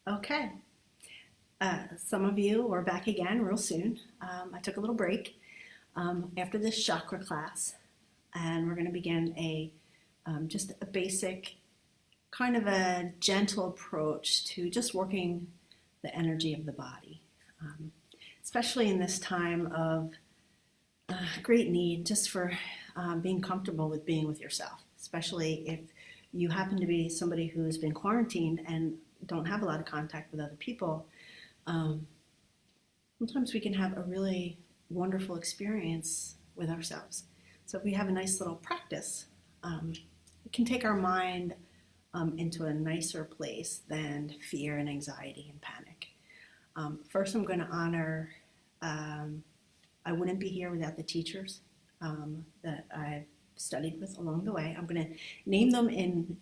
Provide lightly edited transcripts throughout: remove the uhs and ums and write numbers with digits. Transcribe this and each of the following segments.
Okay. Some of you are back again real soon. I took a little break after this chakra class, and we're going to begin just a basic, kind of a gentle approach to just working the energy of the body, um, especially in this time of great need just for being comfortable with being with yourself, especially if you happen to be somebody who's been quarantined and don't have a lot of contact with other people. um, Sometimes we can have a really wonderful experience with ourselves. So if we have a nice little practice, it can take our mind into a nicer place than fear and anxiety and panic. First, I'm going to honor, I wouldn't be here without the teachers that I've studied with along the way. I'm going to name them in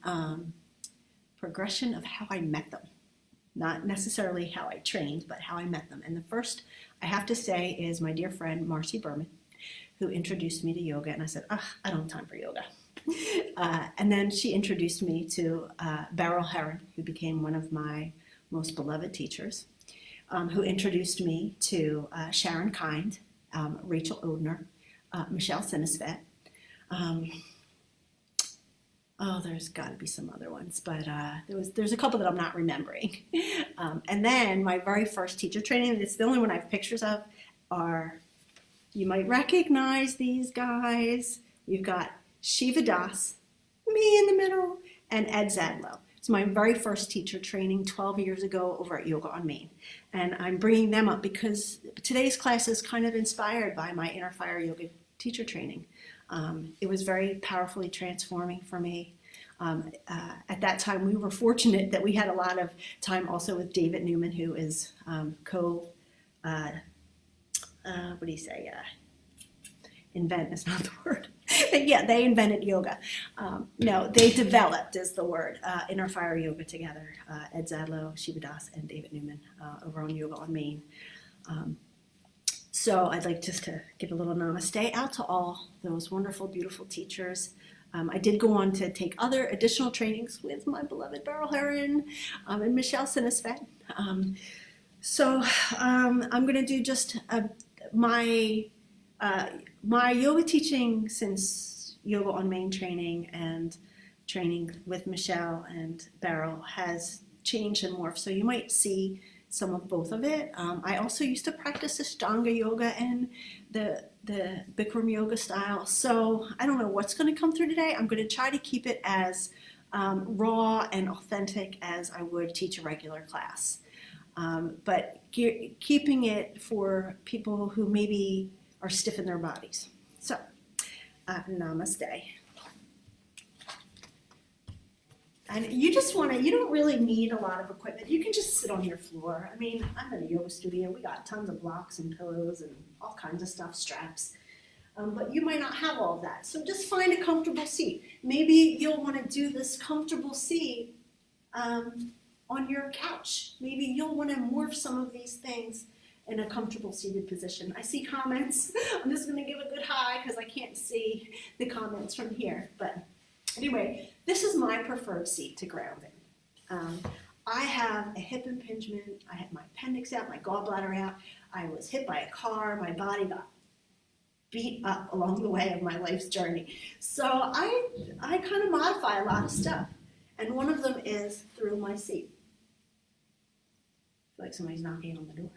progression of how I met them. Not necessarily how I trained, but how I met them. And the first I have to say is my dear friend Marcy Berman, who introduced me to yoga. And I said, I don't have time for yoga. And then she introduced me to Beryl Herron, who became one of my most beloved teachers, who introduced me to Sharon Kind, Rachel Odner, Michelle Sinisvet. There's got to be some other ones, but there's a couple that I'm not remembering. And then my very first teacher training, it's the only one I have pictures of, you might recognize these guys. We've got Shiva Das, me in the middle, and Ed Zadlow. It's my very first teacher training 12 years ago over at Yoga on Main. And I'm bringing them up because today's class is kind of inspired by my Inner Fire Yoga teacher training. It was very powerfully transforming for me. At that time, we were fortunate that we had a lot of time also with David Newman, who is what do you say? Invent is not the word. Yeah, they invented yoga. No, they developed is the word. Inner Fire Yoga together. Ed Zadlow, Shiva Das, and David Newman over on Yoga on Main. So I'd like just to give a little namaste out to all those wonderful, beautiful teachers. I did go on to take other additional trainings with my beloved Beryl Herron and Michelle Sinisvet. I'm going to do just my yoga teaching since Yoga on Main training and training with Michelle and Beryl has changed and morphed. So you might see some of both of it. I also used to practice Ashtanga yoga and the Bikram yoga style. So I don't know what's going to come through today. I'm going to try to keep it as raw and authentic as I would teach a regular class. But keeping it for people who maybe are stiff in their bodies. So, namaste. And you don't really need a lot of equipment. You can just sit on your floor. I mean, I'm in a yoga studio. We got tons of blocks and pillows and all kinds of stuff, straps. But you might not have all of that. So just find a comfortable seat. Maybe you'll want to do this comfortable seat on your couch. Maybe you'll want to morph some of these things in a comfortable seated position. I see comments. I'm just going to give a good hi because I can't see the comments from here. But anyway, this is my preferred seat to ground in. I have a hip impingement. I had my appendix out, my gallbladder out. I was hit by a car. My body got beat up along the way of my life's journey. So I kind of modify a lot of stuff. And one of them is through my seat. I feel like somebody's knocking on the door.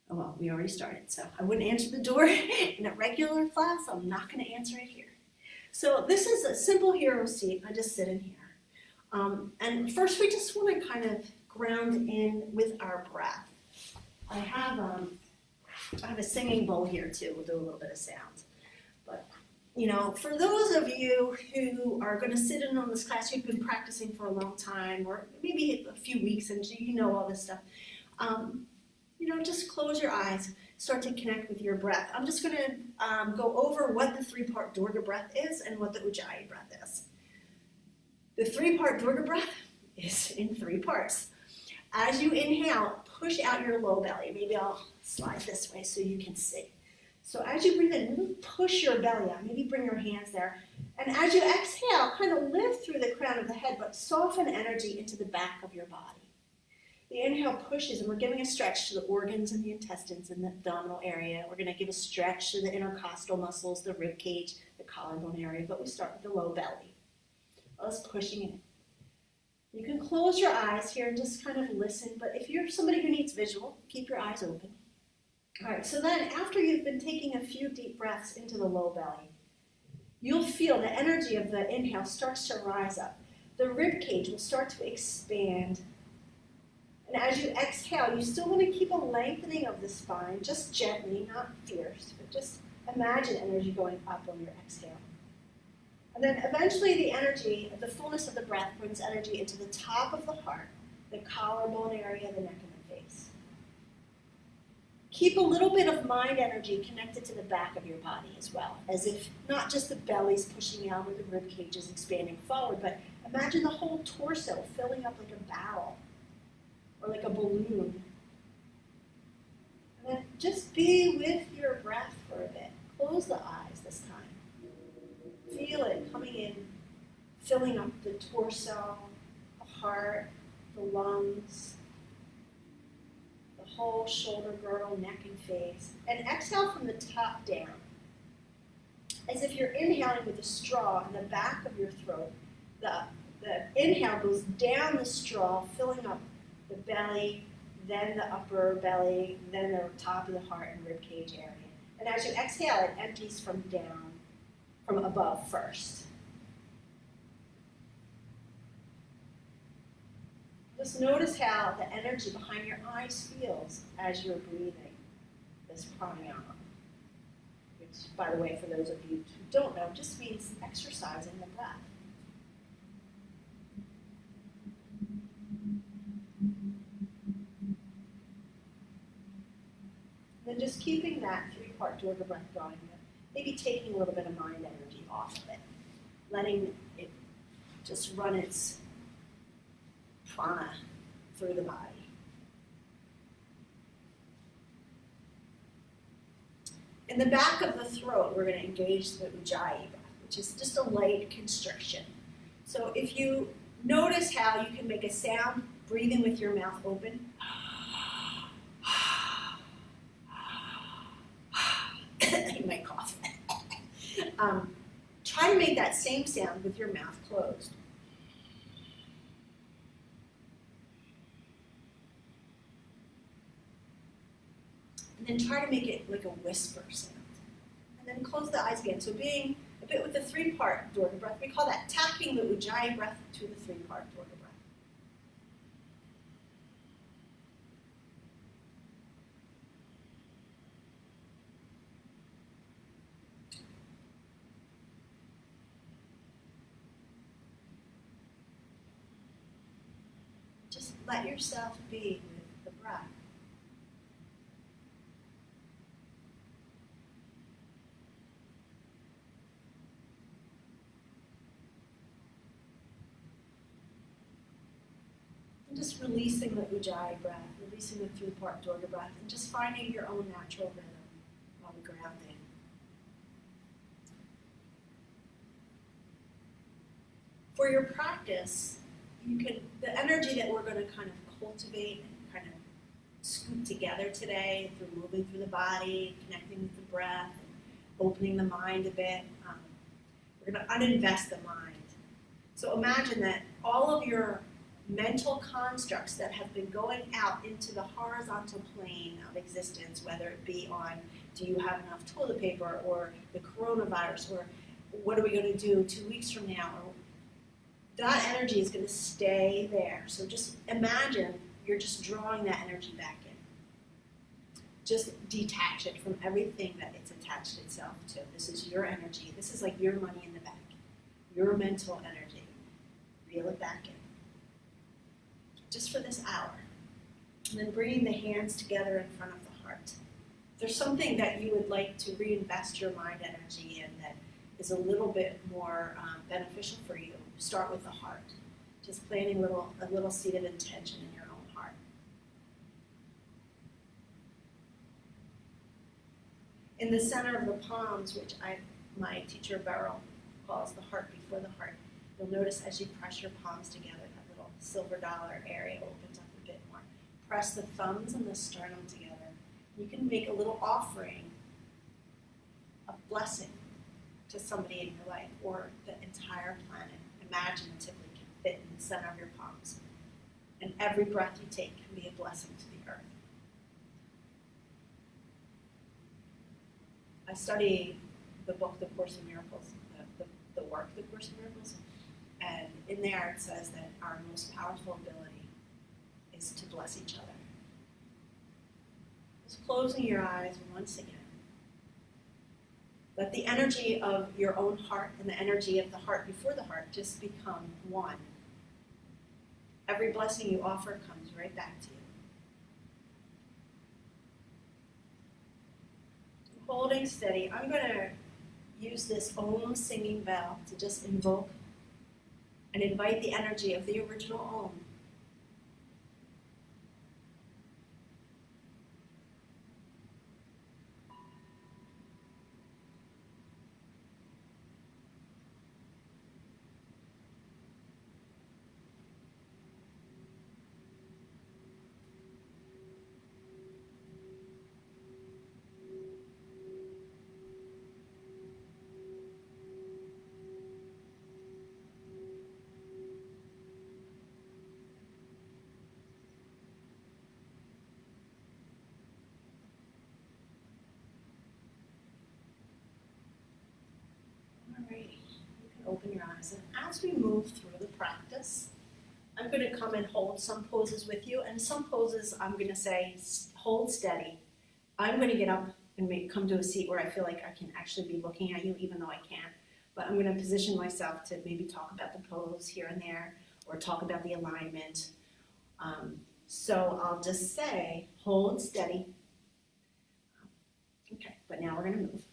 Oh, well, we already started, so I wouldn't answer the door in a regular class. I'm not going to answer it here. So this is a simple hero seat. I just sit in here. And first, we just want to kind of ground in with our breath. I have a singing bowl here, too. We'll do a little bit of sound. But, for those of you who are going to sit in on this class, you've been practicing for a long time, or maybe a few weeks, and you know all this stuff. Just close your eyes, start to connect with your breath. I'm just going to go over what the three-part Durga breath is and what the Ujjayi breath is. The three-part Durga breath is in three parts. As you inhale, push out your low belly. Maybe I'll slide this way so you can see. So as you breathe in, push your belly out. Maybe bring your hands there. And as you exhale, kind of lift through the crown of the head, but soften energy into the back of your body. The inhale pushes, and we're giving a stretch to the organs and the intestines in the abdominal area. We're going to give a stretch to the intercostal muscles, the rib cage, the collarbone area, but we start with the low belly. Us pushing in. You can close your eyes here and just kind of listen, but if you're somebody who needs visual, keep your eyes open. All right, so then after you've been taking a few deep breaths into the low belly, you'll feel the energy of the inhale starts to rise up. The rib cage will start to expand. And as you exhale, you still want to keep a lengthening of the spine, just gently, not fierce, but just imagine energy going up on your exhale. And then eventually the energy, the fullness of the breath brings energy into the top of the heart, the collarbone area, the neck, and the face. Keep a little bit of mind energy connected to the back of your body as well, as if not just the belly's pushing out or the rib cage is expanding forward, but imagine the whole torso filling up like a barrel or like a balloon. And then just be with your breath for a bit. Close the eyes this time. Feel it coming in, filling up the torso, the heart, the lungs, the whole shoulder girdle, neck and face. And exhale from the top down, as if you're inhaling with a straw in the back of your throat. The inhale goes down the straw, filling up the belly, then the upper belly, then the top of the heart and rib cage area. And as you exhale, it empties from above first. Just notice how the energy behind your eyes feels as you're breathing this pranayama, which, by the way, for those of you who don't know, just means exercising the breath. Then just keeping that three-part Durga breath going, maybe taking a little bit of mind energy off of it, letting it just run its prana through the body. In the back of the throat, we're going to engage the Ujjayi breath, which is just a light constriction. So if you notice how you can make a sound breathing with your mouth open, you might cough. Try to make that same sound with your mouth closed. And then try to make it like a whisper sound. And then close the eyes again. So being a bit with the three-part Durga breath, we call that tacking the Ujjayi breath to the three-part Durga breath. Just let yourself be with the breath. And just releasing the Ujjayi breath, releasing the three-part Durga breath, and just finding your own natural rhythm while we ground in. For your practice, the energy that we're going to kind of cultivate and kind of scoop together today through moving through the body, connecting with the breath, and opening the mind a bit, we're going to uninvest the mind. So imagine that all of your mental constructs that have been going out into the horizontal plane of existence, whether it be on do you have enough toilet paper, or the coronavirus, or what are we going to do 2 weeks from now, or that energy is going to stay there. So just imagine you're just drawing that energy back in. Just detach it from everything that it's attached itself to. This is your energy. This is like your money in the bank, your mental energy. Reel it back in. Just for this hour. And then bringing the hands together in front of the heart. If there's something that you would like to reinvest your mind energy in that is a little bit more beneficial for you, start with the heart. Just planting a little seed of intention in your own heart. In the center of the palms, which my teacher Beryl calls the heart before the heart. You'll notice as you press your palms together, that little silver dollar area opens up a bit more. Press the thumbs and the sternum together. You can make a little offering of blessing to somebody in your life, or the entire planet imaginatively can fit in the center of your palms. And every breath you take can be a blessing to the earth. I study the book, The Course in Miracles, the work, The Course in Miracles, and in there it says that our most powerful ability is to bless each other. Just closing your eyes once again. Let the energy of your own heart and the energy of the heart before the heart just become one. Every blessing you offer comes right back to you. Holding steady, I'm going to use this Om singing bell to just invoke and invite the energy of the original Om. Alrighty, you can open your eyes. And as we move through the practice, I'm going to come and hold some poses with you, and some poses I'm going to say, hold steady. I'm going to get up and come to a seat where I feel like I can actually be looking at you, even though I can't. But I'm going to position myself to maybe talk about the pose here and there, or talk about the alignment. So I'll just say, hold steady. Okay, but now we're going to move.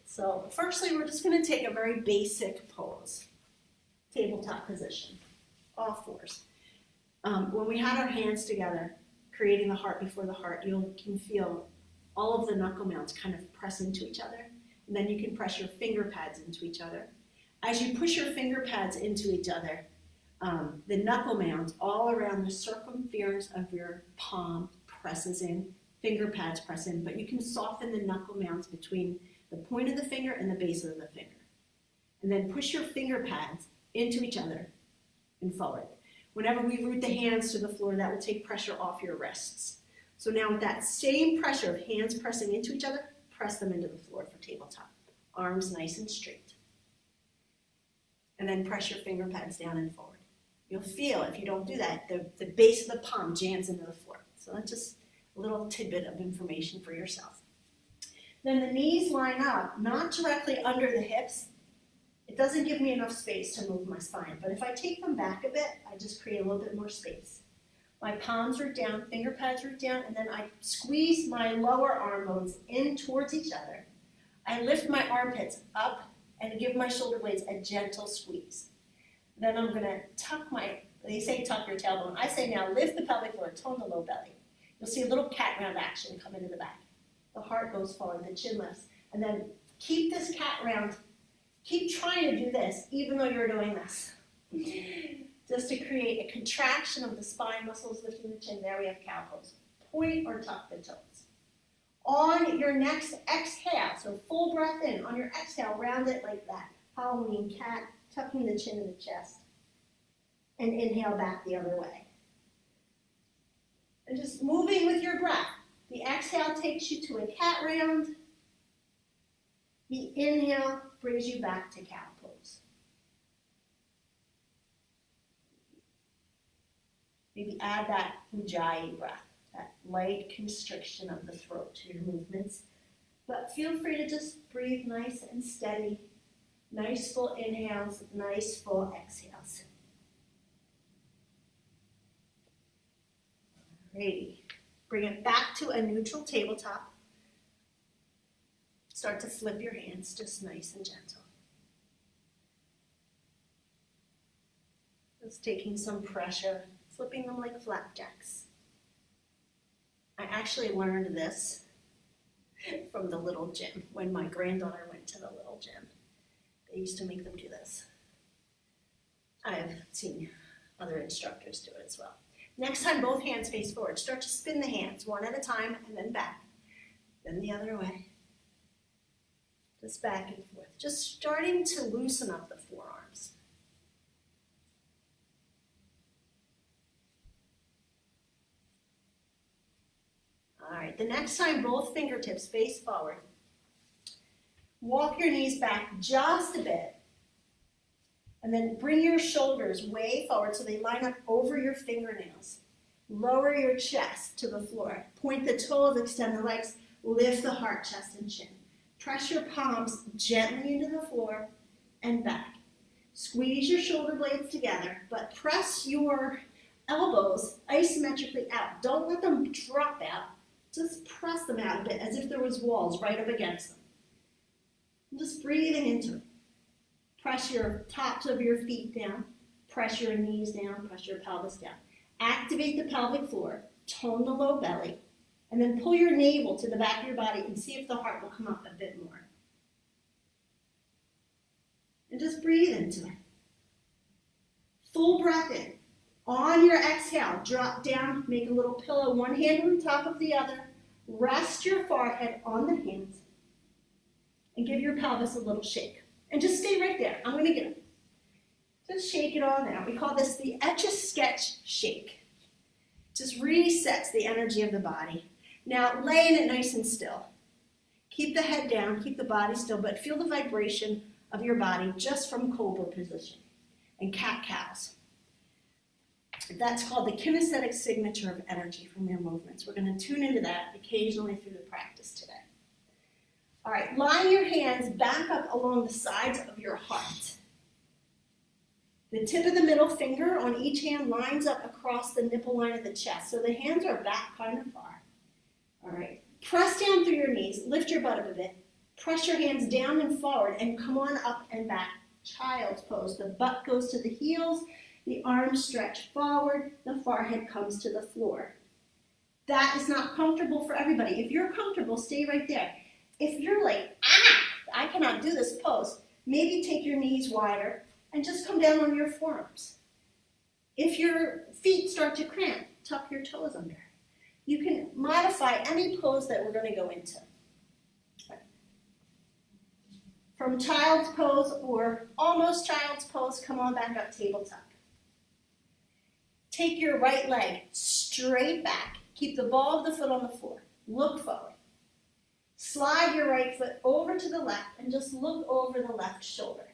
So firstly, we're just going to take a very basic pose, tabletop position, all fours. When we had our hands together, creating the heart before the heart, you can feel all of the knuckle mounts kind of press into each other, and then you can press your finger pads into each other. As you push your finger pads into each other, the knuckle mounts all around the circumference of your palm presses in, finger pads press in, but you can soften the knuckle mounts between the point of the finger and the base of the finger. And then push your finger pads into each other and forward. Whenever we root the hands to the floor, that will take pressure off your wrists. So now with that same pressure of hands pressing into each other, press them into the floor for tabletop. Arms nice and straight. And then press your finger pads down and forward. You'll feel, if you don't do that, the base of the palm jams into the floor. So that's just a little tidbit of information for yourself. Then the knees line up, not directly under the hips. It doesn't give me enough space to move my spine, but if I take them back a bit, I just create a little bit more space. My palms root down, finger pads root down, and then I squeeze my lower arm bones in towards each other. I lift my armpits up and give my shoulder blades a gentle squeeze. Then I'm going to tuck they say tuck your tailbone. I say now lift the pelvic floor, tone the low belly. You'll see a little cat round action come into the back. The heart goes forward, the chin lifts. And then keep this cat round. Keep trying to do this, even though you're doing this. Just to create a contraction of the spine muscles, lifting the chin. There we have cow pose. Point or tuck the toes. On your next exhale, so full breath in. On your exhale, round it like that. Halloween cat, tucking the chin in the chest. And inhale back the other way. And just moving with your breath. The exhale takes you to a cat round. The inhale brings you back to cow pose. Maybe add that Ujjayi breath, that light constriction of the throat to your movements. But feel free to just breathe nice and steady. Nice full inhales, nice full exhales. Alrighty. Bring it back to a neutral tabletop. Start to flip your hands, just nice and gentle. Just taking some pressure, flipping them like flapjacks. I actually learned this from the little gym when my granddaughter went to the little gym. They used to make them do this. I've seen other instructors do it as well. Next time, both hands face forward. Start to spin the hands one at a time and then back. Then the other way. Just back and forth. Just starting to loosen up the forearms. All right, the next time, both fingertips face forward. Walk your knees back just a bit. And then bring your shoulders way forward so they line up over your fingernails. Lower your chest to the floor. Point the toes, extend the legs, lift the heart, chest, and chin. Press your palms gently into the floor and back. Squeeze your shoulder blades together, but press your elbows isometrically out. Don't let them drop out. Just press them out a bit as if there was walls right up against them. And just breathing into it. Press your tops of your feet down. Press your knees down. Press your pelvis down. Activate the pelvic floor. Tone the low belly. And then pull your navel to the back of your body and see if the heart will come up a bit more. And just breathe into it. Full breath in. On your exhale, drop down, make a little pillow, one hand on top of the other. Rest your forehead on the hands. And give your pelvis a little shake. And just stay right there. I'm going to get it. Just shake it all out. We call this the Etch-a-Sketch shake. Just resets the energy of the body. Now, lay in it nice and still. Keep the head down, keep the body still, but feel the vibration of your body just from cobra position and cat-cows. That's called the kinesthetic signature of energy from your movements. We're going to tune into that occasionally through the practice today. All right, line your hands back up along the sides of your heart. The tip of the middle finger on each hand lines up across the nipple line of the chest, so the hands are back kind of far. All right, press down through your knees, lift your butt up a bit, press your hands down and forward, and come on up and back. Child's pose. The butt goes to the heels, the arms stretch forward, the forehead comes to the floor. That is not comfortable for everybody. If you're comfortable, stay right there. If you're like, I cannot do this pose, maybe take your knees wider and just come down on your forearms. If your feet start to cramp, tuck your toes under. You can modify any pose that we're going to go into. From child's pose or almost child's pose, come on back up, tabletop. Take your right leg straight back. Keep the ball of the foot on the floor. Look forward. Slide your right foot over to the left and just look over the left shoulder.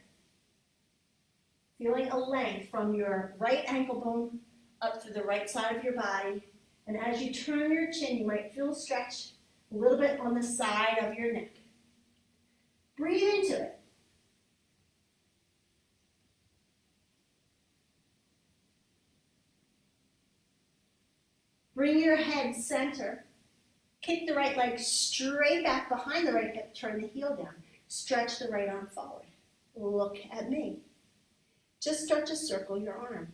Feeling a length from your right ankle bone up through the right side of your body. And as you turn your chin, you might feel a stretch a little bit on the side of your neck. Breathe into it. Bring your head center. Kick the right leg straight back behind the right hip. Turn the heel down. Stretch the right arm forward. Look at me. Just start to circle your arm.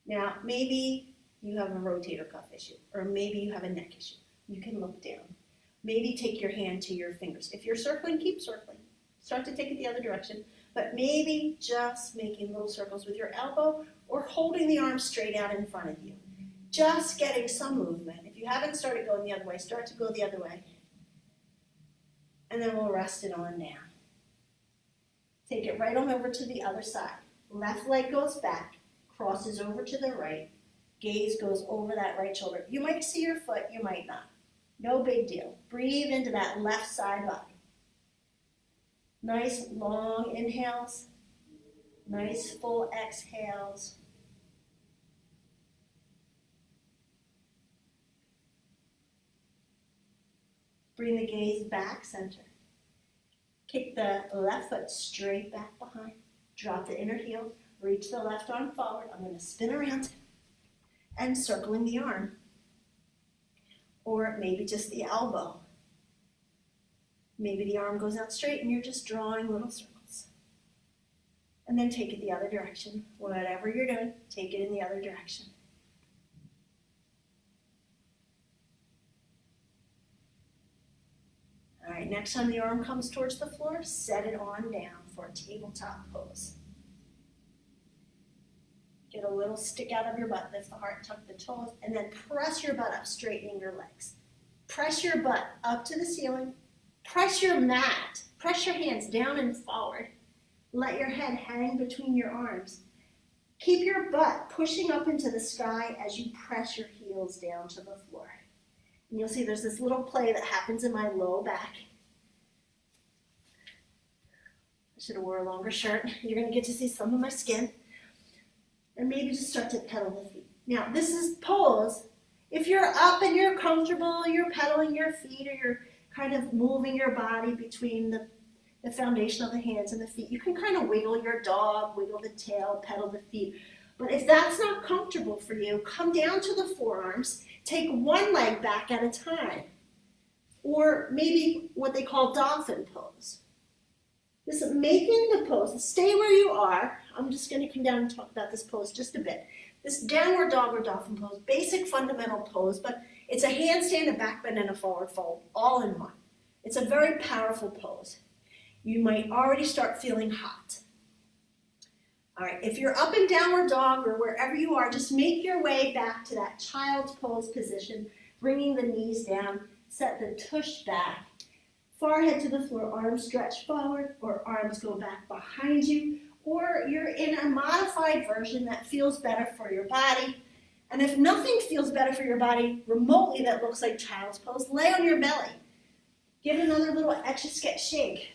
Now, maybe you have a rotator cuff issue, or maybe you have a neck issue. You can look down. Maybe take your hand to your fingers. If you're circling, keep circling. Start to take it the other direction. But maybe just making little circles with your elbow or holding the arm straight out in front of you. Just getting some movement. If you haven't started going the other way, start to go the other way. And then we'll rest it on down. Take it right on over to the other side. Left leg goes back, crosses over to the right. Gaze goes over that right shoulder. You might see your foot, you might not. No big deal. Breathe into that left side body. Nice long inhales. Nice full exhales. Bring the gaze back center. Kick the left foot straight back behind. Drop the inner heel. Reach the left arm forward. I'm going to spin around and circling the arm. Or maybe just the elbow. Maybe the arm goes out straight and you're just drawing little circles. And then take it the other direction. Whatever you're doing, take it in the other direction. All right, next time the arm comes towards the floor, set it on down for a tabletop pose. Get a little stick out of your butt, lift the heart, tuck the toes, and then press your butt up, straightening your legs. Press your butt up to the ceiling. Press your mat. Press your hands down and forward. Let your head hang between your arms. Keep your butt pushing up into the sky as you press your heels down to the floor. And you'll see there's this little play that happens in my low back. I should have wore a longer shirt. You're going to get to see some of my skin. And maybe just start to pedal the feet. Now, this is pose. If you're up and you're comfortable, you're pedaling your feet, or you're kind of moving your body between the foundation of the hands and the feet, you can kind of wiggle your dog, wiggle the tail, pedal the feet. But if that's not comfortable for you, come down to the forearms, take one leg back at a time, or maybe what they call dolphin pose. This is making the pose, stay where you are. I'm just going to come down and talk about this pose just a bit. This downward dog or dolphin pose, basic fundamental pose, but it's a handstand, a back bend, and a forward fold, all in one. It's a very powerful pose. You might already start feeling hot. All right, if you're up in downward dog or wherever you are, just make your way back to that child's pose position, bringing the knees down, set the tush back, forehead to the floor, arms stretch forward, or arms go back behind you, or you're in a modified version that feels better for your body. And if nothing feels better for your body remotely that looks like child's pose, lay on your belly. Give another little Etch-a-Sketch shake.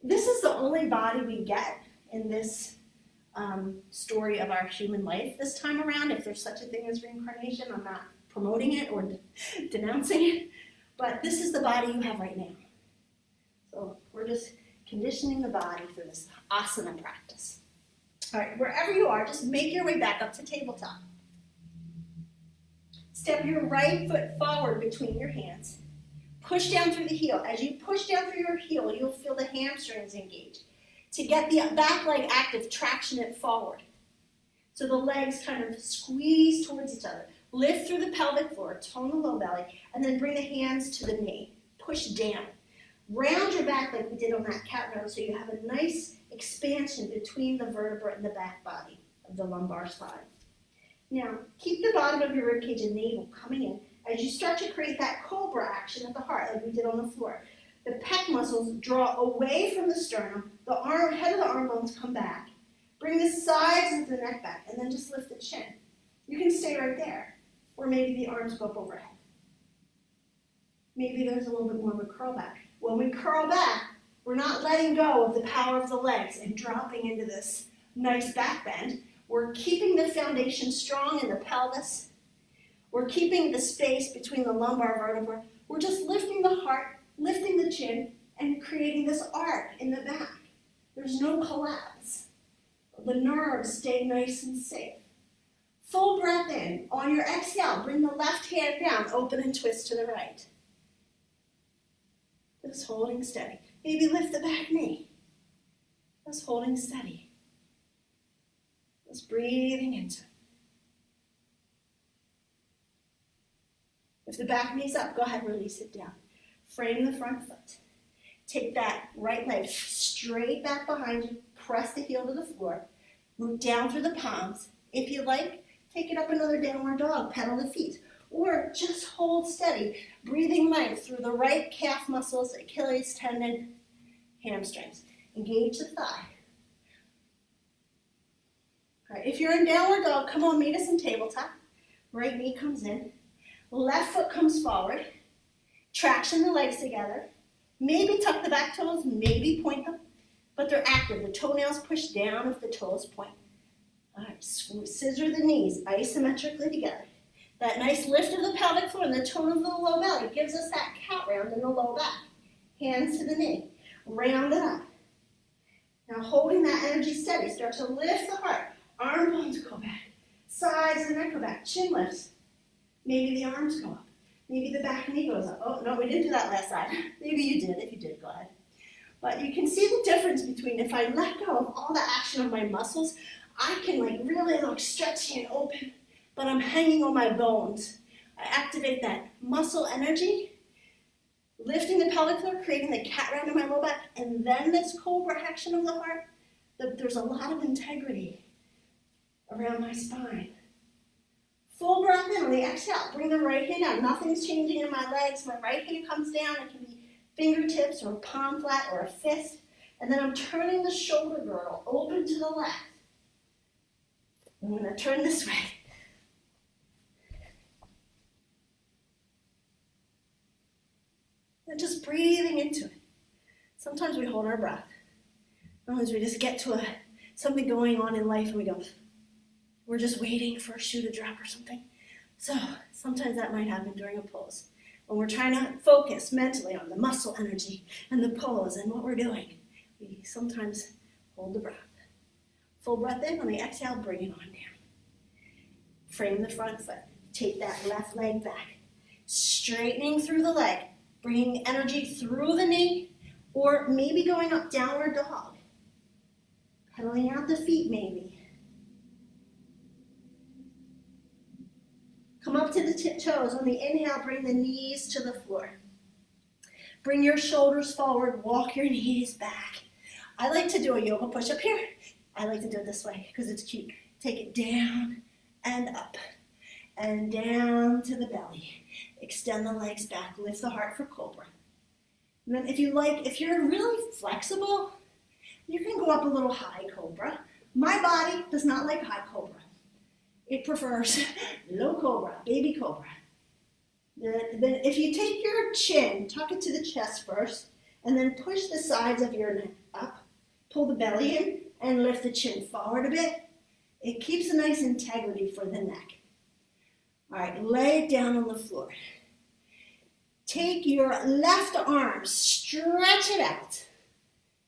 This is the only body we get in this story of our human life this time around. If there's such a thing as reincarnation, I'm not promoting it or denouncing it, but this is the body you have right now. So we're just conditioning the body for this asana practice. All right, wherever you are, just make your way back up to tabletop. Step your right foot forward between your hands. Push down through the heel. As you push down through your heel, you'll feel the hamstrings engage. To get the back leg active, traction it forward. So the legs kind of squeeze towards each other. Lift through the pelvic floor, tone the low belly, and then bring the hands to the knee. Push down. Round your back like we did on that cat round, so you have a nice expansion between the vertebra and the back body of the lumbar spine. Now, keep the bottom of your ribcage and navel coming in as you start to create that cobra action at the heart like we did on the floor. The pec muscles draw away from the sternum, the head of the arm bones come back. Bring the sides of the neck back, and then just lift the chin. You can stay right there, or maybe the arms go up overhead. Maybe there's a little bit more of a curl back. When we curl back, we're not letting go of the power of the legs and dropping into this nice back bend. We're keeping the foundation strong in the pelvis. We're keeping the space between the lumbar vertebrae. We're just lifting the heart, lifting the chin, and creating this arc in the back. There's no collapse. The nerves stay nice and safe. Full breath in. On your exhale, bring the left hand down, open and twist to the right. Just holding steady. Maybe lift the back knee. Just holding steady. Just breathing into it. If the back knee's up, go ahead, release it down. Frame the front foot. Take that right leg straight back behind you. Press the heel to the floor. Move down through the palms. If you like, take it up another downward dog. Pedal the feet. Or just hold steady. Breathing length through the right calf muscles, Achilles tendon, hamstrings. Engage the thigh. All right, if you're in downward dog, come on, meet us in tabletop. Right knee comes in. Left foot comes forward. Traction the legs together. Maybe tuck the back toes, maybe point them, but they're active. The toenails push down if the toes point. All right, scissor the knees isometrically together. That nice lift of the pelvic floor and the tone of the low belly gives us that cat round in the low back. Hands to the knee. Round it up. Now holding that energy steady, start to lift the heart. Arm bones go back. Sides of the neck go back. Chin lifts. Maybe the arms go up. Maybe the back knee goes up. Oh, no, we didn't do that last side. Maybe you did. If you did, go ahead. But you can see the difference between if I let go of all the action of my muscles, I can really look stretchy and open, but I'm hanging on my bones. I activate that muscle energy, Lifting the pelvic floor, creating the cat round in my low back, and then this cobra action of the heart. There's a lot of integrity around my spine. Full breath in on the exhale. Bring the right hand out. Nothing's changing in my legs. My right hand comes down. It can be fingertips or a palm flat or a fist. And then I'm turning the shoulder girdle open to the left. I'm going to turn this way. And just breathing into it. Sometimes we hold our breath. Sometimes we just get to something going on in life and we go, we're just waiting for a shoe to drop or something. So sometimes that might happen during a pose. When we're trying to focus mentally on the muscle energy and the pose and what we're doing, we sometimes hold the breath. Full breath in. On the exhale, bring it on down. Frame the front foot. Take that left leg back. Straightening through the leg. Bringing energy through the knee, or maybe going up downward dog. Pedaling out the feet maybe. Come up to the tiptoes. On the inhale, bring the knees to the floor. Bring your shoulders forward, walk your knees back. I like to do a yoga push-up here. I like to do it this way because it's cute. Take it down and up and down to the belly. Extend the legs back, lift the heart for cobra. And then if you're really flexible, you can go up a little high cobra. My body does not like high cobra. It prefers low cobra, baby cobra. Then if you take your chin, tuck it to the chest first, and then push the sides of your neck up, pull the belly in, and lift the chin forward a bit. It keeps a nice integrity for the neck. All right, lay it down on the floor. Take your left arm, stretch it out.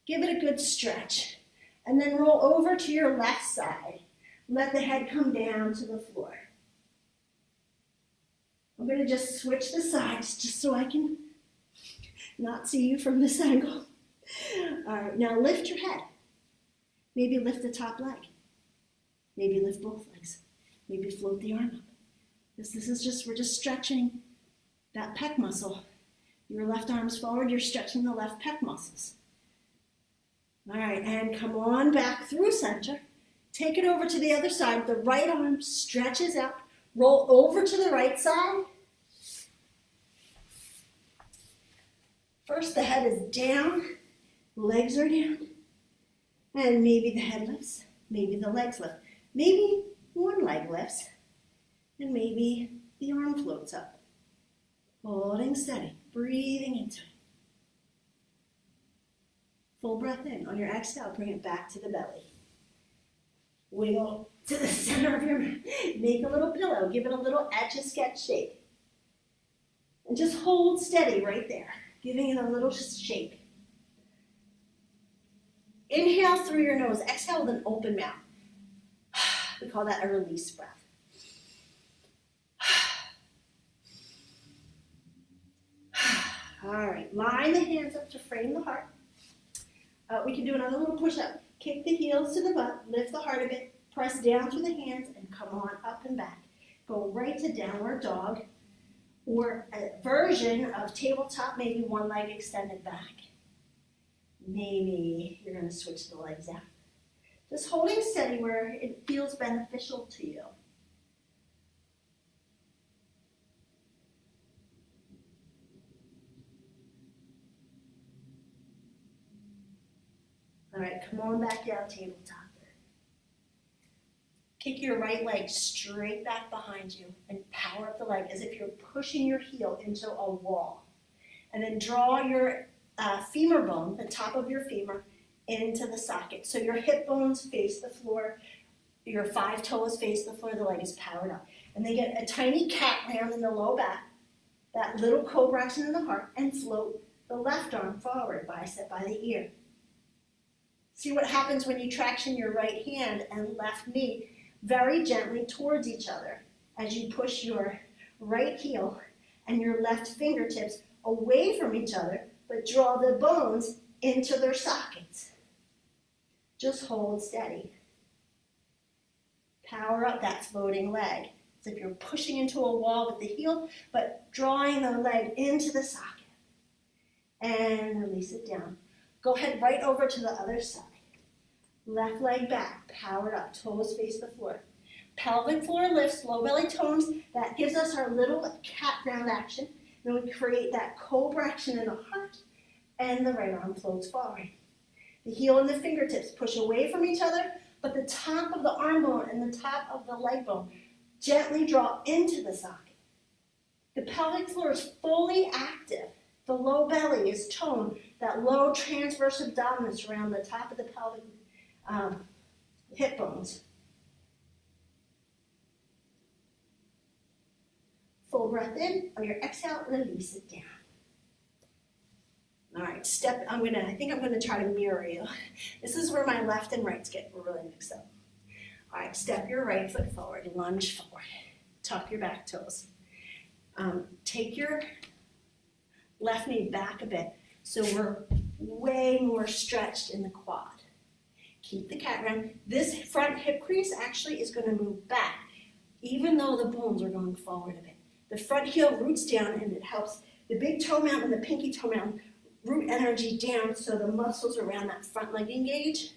Give it a good stretch. And then roll over to your left side. Let the head come down to the floor. I'm going to just switch the sides just so I can not see you from this angle. All right, now lift your head. Maybe lift the top leg. Maybe lift both legs. Maybe float the arm up. We're just stretching that pec muscle. Your left arm's forward, you're stretching the left pec muscles. All right, and come on back through center. Take it over to the other side. The right arm stretches out. Roll over to the right side. First, the head is down. Legs are down. And maybe the head lifts. Maybe the legs lift. Maybe one leg lifts. And maybe the arm floats up. Holding steady, breathing into it. Full breath in. On your exhale, bring it back to the belly. Wiggle to the center of your mat. Make a little pillow. Give it a little Etch-a-Sketch shake. And just hold steady right there, giving it a little shake. Inhale through your nose. Exhale with an open mouth. We call that a release breath. All right, line the hands up to frame the heart. We can do another little push-up. Kick the heels to the butt, lift the heart a bit, press down through the hands, and come on up and back. Go right to downward dog, or a version of tabletop, maybe one leg extended back. Maybe you're going to switch the legs out. Just holding steady where it feels beneficial to you. All right, come on back down, tabletop. Kick your right leg straight back behind you and power up the leg as if you're pushing your heel into a wall. And then draw your femur bone, the top of your femur, into the socket. So your hip bones face the floor, your 5 toes face the floor, the leg is powered up. And they get a tiny cat round in the low back, that little cobra action in the heart, and float the left arm forward, bicep by the ear. See what happens when you traction your right hand and left knee very gently towards each other as you push your right heel and your left fingertips away from each other, but draw the bones into their sockets. Just hold steady. Power up that floating leg. As if you're pushing into a wall with the heel, but drawing the leg into the socket. and release it down. Go ahead right over to the other side. Left leg back, powered up, toes face the floor. Pelvic floor lifts, low belly tones. That gives us our little cat round action. Then we create that cobra action in the heart, and the right arm floats forward. The heel and the fingertips push away from each other, but the top of the arm bone and the top of the leg bone gently draw into the socket. The pelvic floor is fully active. The low belly is toned, that low transverse abdominis around the top of the pelvic hip bones. Full breath in. On your exhale, release it down. All right, I think I'm gonna try to mirror you. This is where my left and rights get really mixed up. All right, step your right foot forward, lunge forward. Tuck your back toes. Take your left knee back a bit so we're way more stretched in the quad. Keep the cat round. This front hip crease actually is going to move back, even though the bones are going forward a bit. The front heel roots down and it helps the big toe mountain and the pinky toe mountain root energy down so the muscles around that front leg engage.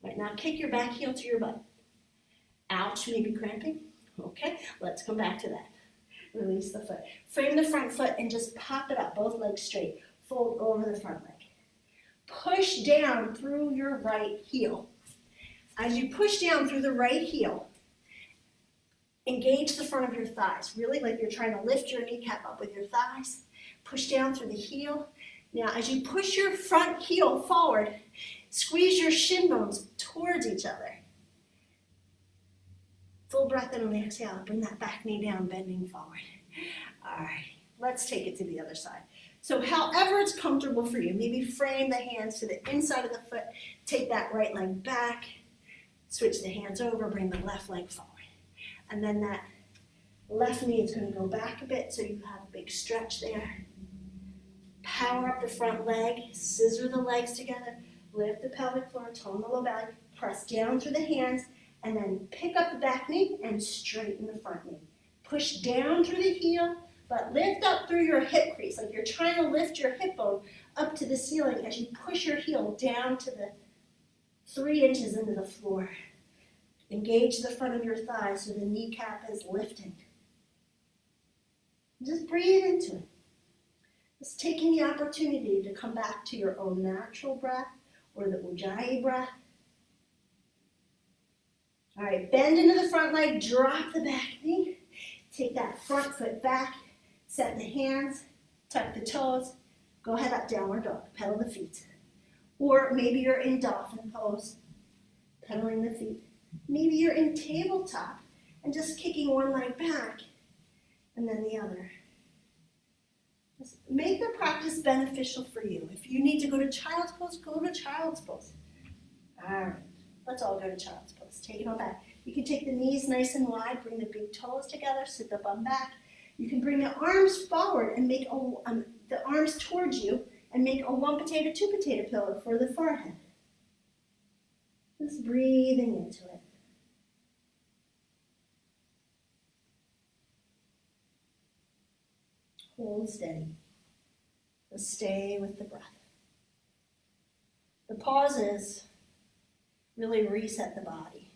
Right now, kick your back heel to your butt. Ouch, maybe cramping. Okay, let's come back to that. Release the foot. Frame the front foot and just pop it up, both legs straight. Fold over the front leg. Push down through your right heel. As you push down through the right heel, engage the front of your thighs, really like you're trying to lift your kneecap up with your thighs. Push down through the heel. Now, as you push your front heel forward, squeeze your shin bones towards each other. Full breath in on the exhale. Bring that back knee down, bending forward. All right, let's take it to the other side. So however it's comfortable for you, maybe frame the hands to the inside of the foot, take that right leg back, switch the hands over, bring the left leg forward. And then that left knee is going to go back a bit so you have a big stretch there. Power up the front leg, scissor the legs together, lift the pelvic floor, tone the low belly, press down through the hands, and then pick up the back knee and straighten the front knee. Push down through the heel, but lift up through your hip crease, like you're trying to lift your hip bone up to the ceiling as you push your heel down to the 3 inches into the floor. Engage the front of your thighs so the kneecap is lifting. Just breathe into it. Just taking the opportunity to come back to your own natural breath or the Ujjayi breath. All right, bend into the front leg, drop the back knee. Take that front foot back, set the hands, tuck the toes. Go ahead up, downward dog, pedal the feet. Or maybe you're in dolphin pose, pedaling the feet. Maybe you're in tabletop and just kicking one leg back and then the other. Just make the practice beneficial for you. If you need to go to child's pose, go to child's pose. All right, let's all go to child's pose. Take it all back. You can take the knees nice and wide, bring the big toes together, sit the bum back. You can bring the arms forward and make the arms towards you and make a 1 potato, 2 potato pillow for the forehead. Just breathing into it. Hold steady. Just stay with the breath. The pauses really reset the body.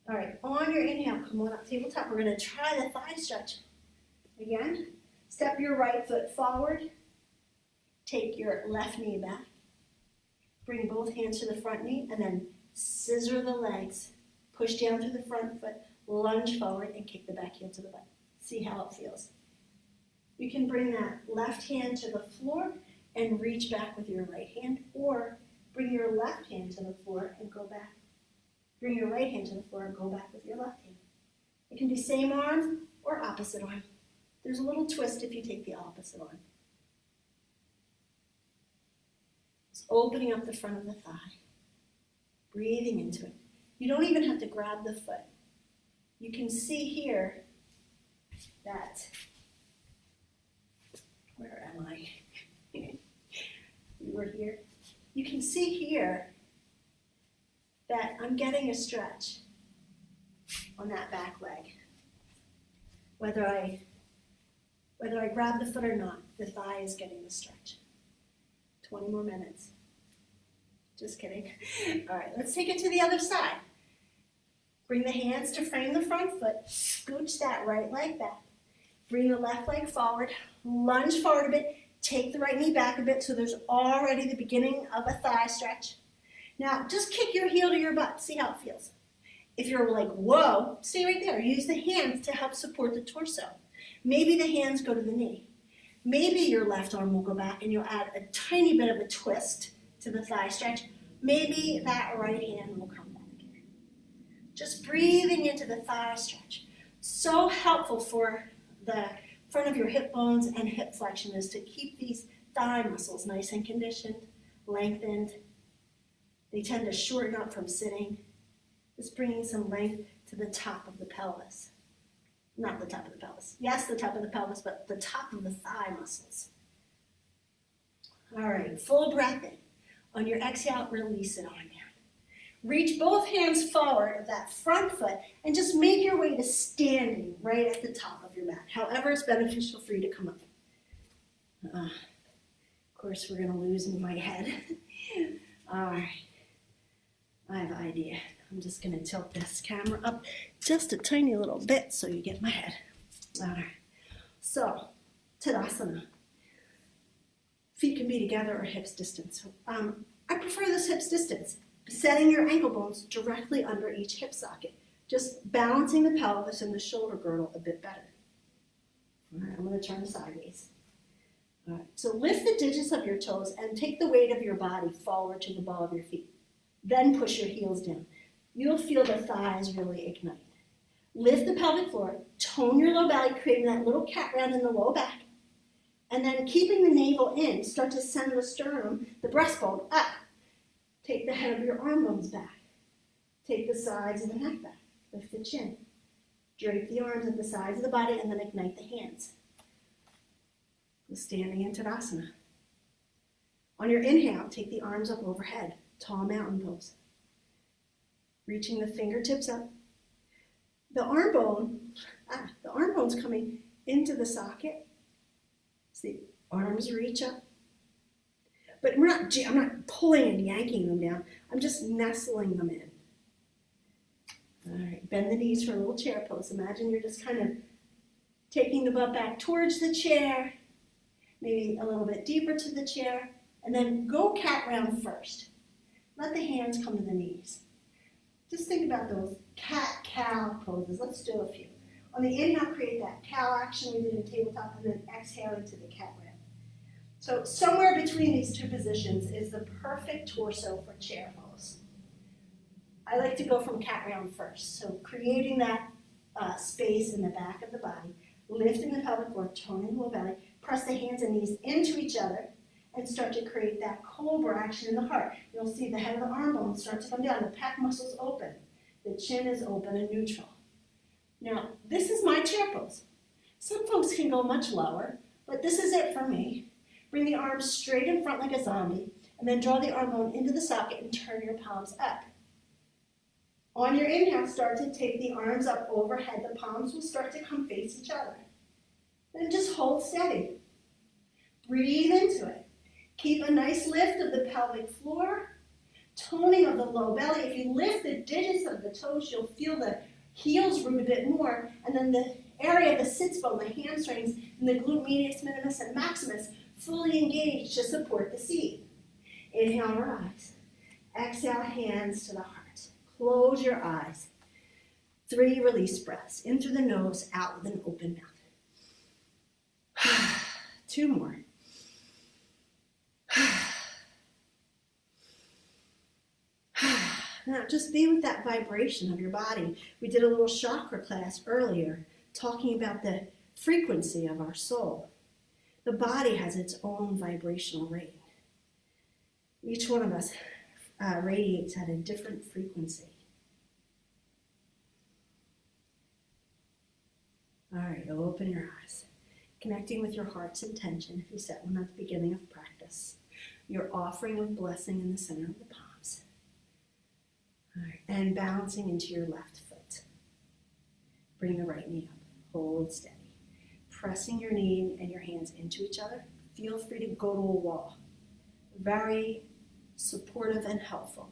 All right, on your inhale, come on up, tabletop. We're going to try the thigh stretch. Again, step your right foot forward. Take your left knee back. Bring both hands to the front knee and then scissor the legs. Push down through the front foot, lunge forward, and kick the back heel to the butt. See how it feels. You can bring that left hand to the floor and reach back with your right hand, or bring your left hand to the floor and go back. Bring your right hand to the floor and go back with your left hand. It can be same arm or opposite arm. There's a little twist if you take the opposite arm. It's opening up the front of the thigh, breathing into it. You don't even have to grab the foot. You can see here that, where am I? You were here. You can see here that I'm getting a stretch on that back leg. Whether I Whether I grab the foot or not, the thigh is getting the stretch. 20 more minutes. Just kidding. All right, let's take it to the other side. Bring the hands to frame the front foot. Scooch that right leg back. Bring the left leg forward. Lunge forward a bit. Take the right knee back a bit so there's already the beginning of a thigh stretch. Now, just kick your heel to your butt. See how it feels. If you're like, whoa, stay right there. Use the hands to help support the torso. Maybe the hands go to the knee. Maybe your left arm will go back and you'll add a tiny bit of a twist to the thigh stretch. Maybe that right hand will come back. Just breathing into the thigh stretch. So helpful for the front of your hip bones and hip flexion is to keep these thigh muscles nice and conditioned, lengthened. They tend to shorten up from sitting. Just bringing some length to the top of the pelvis. Not the top of the pelvis. Yes, the top of the pelvis, but the top of the thigh muscles. All right, full breath in. On your exhale, release it on down. Reach both hands forward of that front foot and just make your way to standing right at the top of your mat, however it's beneficial for you to come up. Of course, we're going to lose my head. All right, I have an idea. I'm just going to tilt this camera up just a tiny little bit so you get my head. All right, so Tadasana. Feet can be together or hips distance. I prefer this hips distance. Setting your ankle bones directly under each hip socket. Just balancing the pelvis and the shoulder girdle a bit better. All right, I'm going to turn sideways. All right, so lift the digits of your toes and take the weight of your body forward to the ball of your feet. Then push your heels down. You'll feel the thighs really ignite. Lift the pelvic floor, tone your low belly, creating that little cat round in the low back. And then keeping the navel in, start to send the sternum, the breastbone, up. Take the head of your arm bones back. Take the sides of the neck back. Lift the chin. Drape the arms at the sides of the body and then ignite the hands. Standing in Tadasana. On your inhale, take the arms up overhead. Tall mountain pose. Reaching the fingertips up. The arm bone's coming into the socket. See, arms reach up. But I'm not pulling and yanking them down. I'm just nestling them in. All right, bend the knees for a little chair pose. Imagine you're just kind of taking the butt back towards the chair, maybe a little bit deeper to the chair, and then go cat round first. Let the hands come to the knees. Just think about those cat-cow poses. Let's do a few. On the inhale, create that cow action we did in tabletop, and then exhale into the cat round. So somewhere between these two positions is the perfect torso for chair pose. I like to go from cat round first. So creating that space in the back of the body, lifting the pelvic floor, toning the low belly, press the hands and knees into each other, and start to create that cobra action in the heart. You'll see the head of the arm bone start to come down. The pec muscles open. The chin is open and neutral. Now, this is my chair pose. Some folks can go much lower, but this is it for me. Bring the arms straight in front like a zombie, and then draw the arm bone into the socket and turn your palms up. On your inhale, start to take the arms up overhead. The palms will start to come face each other. Then just hold steady. Breathe into it. Keep a nice lift of the pelvic floor, toning of the low belly. If you lift the digits of the toes, you'll feel the heels root a bit more, and then the area of the sits bone, the hamstrings, and the glute medius, minimus, and maximus fully engaged to support the seat. Inhale, rise. Exhale, hands to the heart. Close your eyes. 3 release breaths. In through the nose, out with an open mouth. 2 more. Now, just be with that vibration of your body. We did a little chakra class earlier talking about the frequency of our soul. The body has its own vibrational rate. Each one of us radiates at a different frequency. All right, open your eyes. Connecting with your heart's intention, if you set one at the beginning of practice. Your offering of blessing in the center of the palms. All right, and balancing into your left foot. Bring the right knee up. Hold steady. pressing your knee and your hands into each other. Feel free to go to a wall. Very supportive and helpful.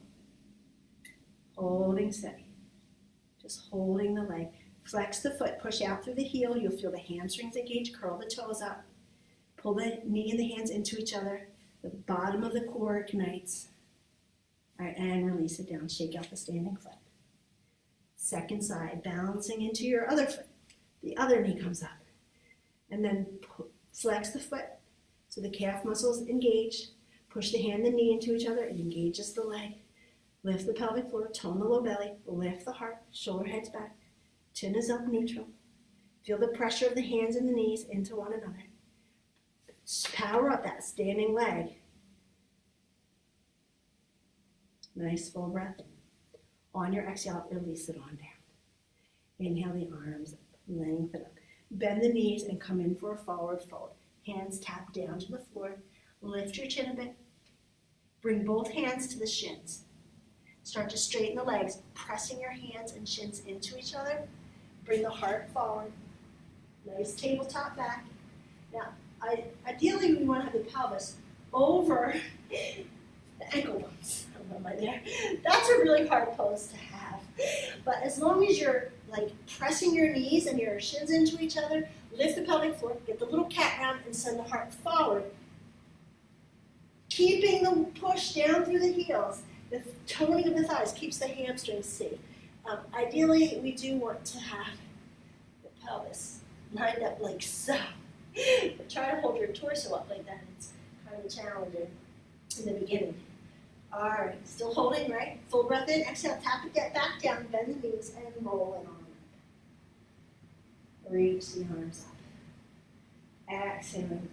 Holding steady. Just holding the leg. Flex the foot, push out through the heel. You'll feel the hamstrings engage, curl the toes up. Pull the knee and the hands into each other. The bottom of the core ignites. All right, and release it down. Shake out the standing foot. Second side, balancing into your other foot. The other knee comes up. And then flex the foot so the calf muscles engage. Push the hand and knee into each other. It engages the leg. Lift the pelvic floor, tone the low belly, lift the heart, shoulder heads back. Chin is up, neutral. Feel the pressure of the hands and the knees into one another. Power up that standing leg. Nice full breath. On your exhale, release it on down. Inhale the arms up, lengthen up. Bend the knees and come in for a forward fold. Hands tap down to the floor. Lift your chin a bit. Bring both hands to the shins. Start to straighten the legs, pressing your hands and shins into each other. Bring the heart forward. Nice tabletop back. Now, ideally we want to have the pelvis over the ankle bones. Am I there? That's a really hard pose to have. But as long as you're like pressing your knees and your shins into each other, lift the pelvic floor, get the little cat round and send the heart forward. Keeping the push down through the heels. The toning of the thighs keeps the hamstrings safe. Ideally, we do want to have the pelvis lined up like so. But try to hold your torso up like that. It's kind of challenging in the beginning. All right, still holding, right? Full breath in, exhale, tap it back down, bend the knees, and roll it on up. Reach the arms up. Exhale down.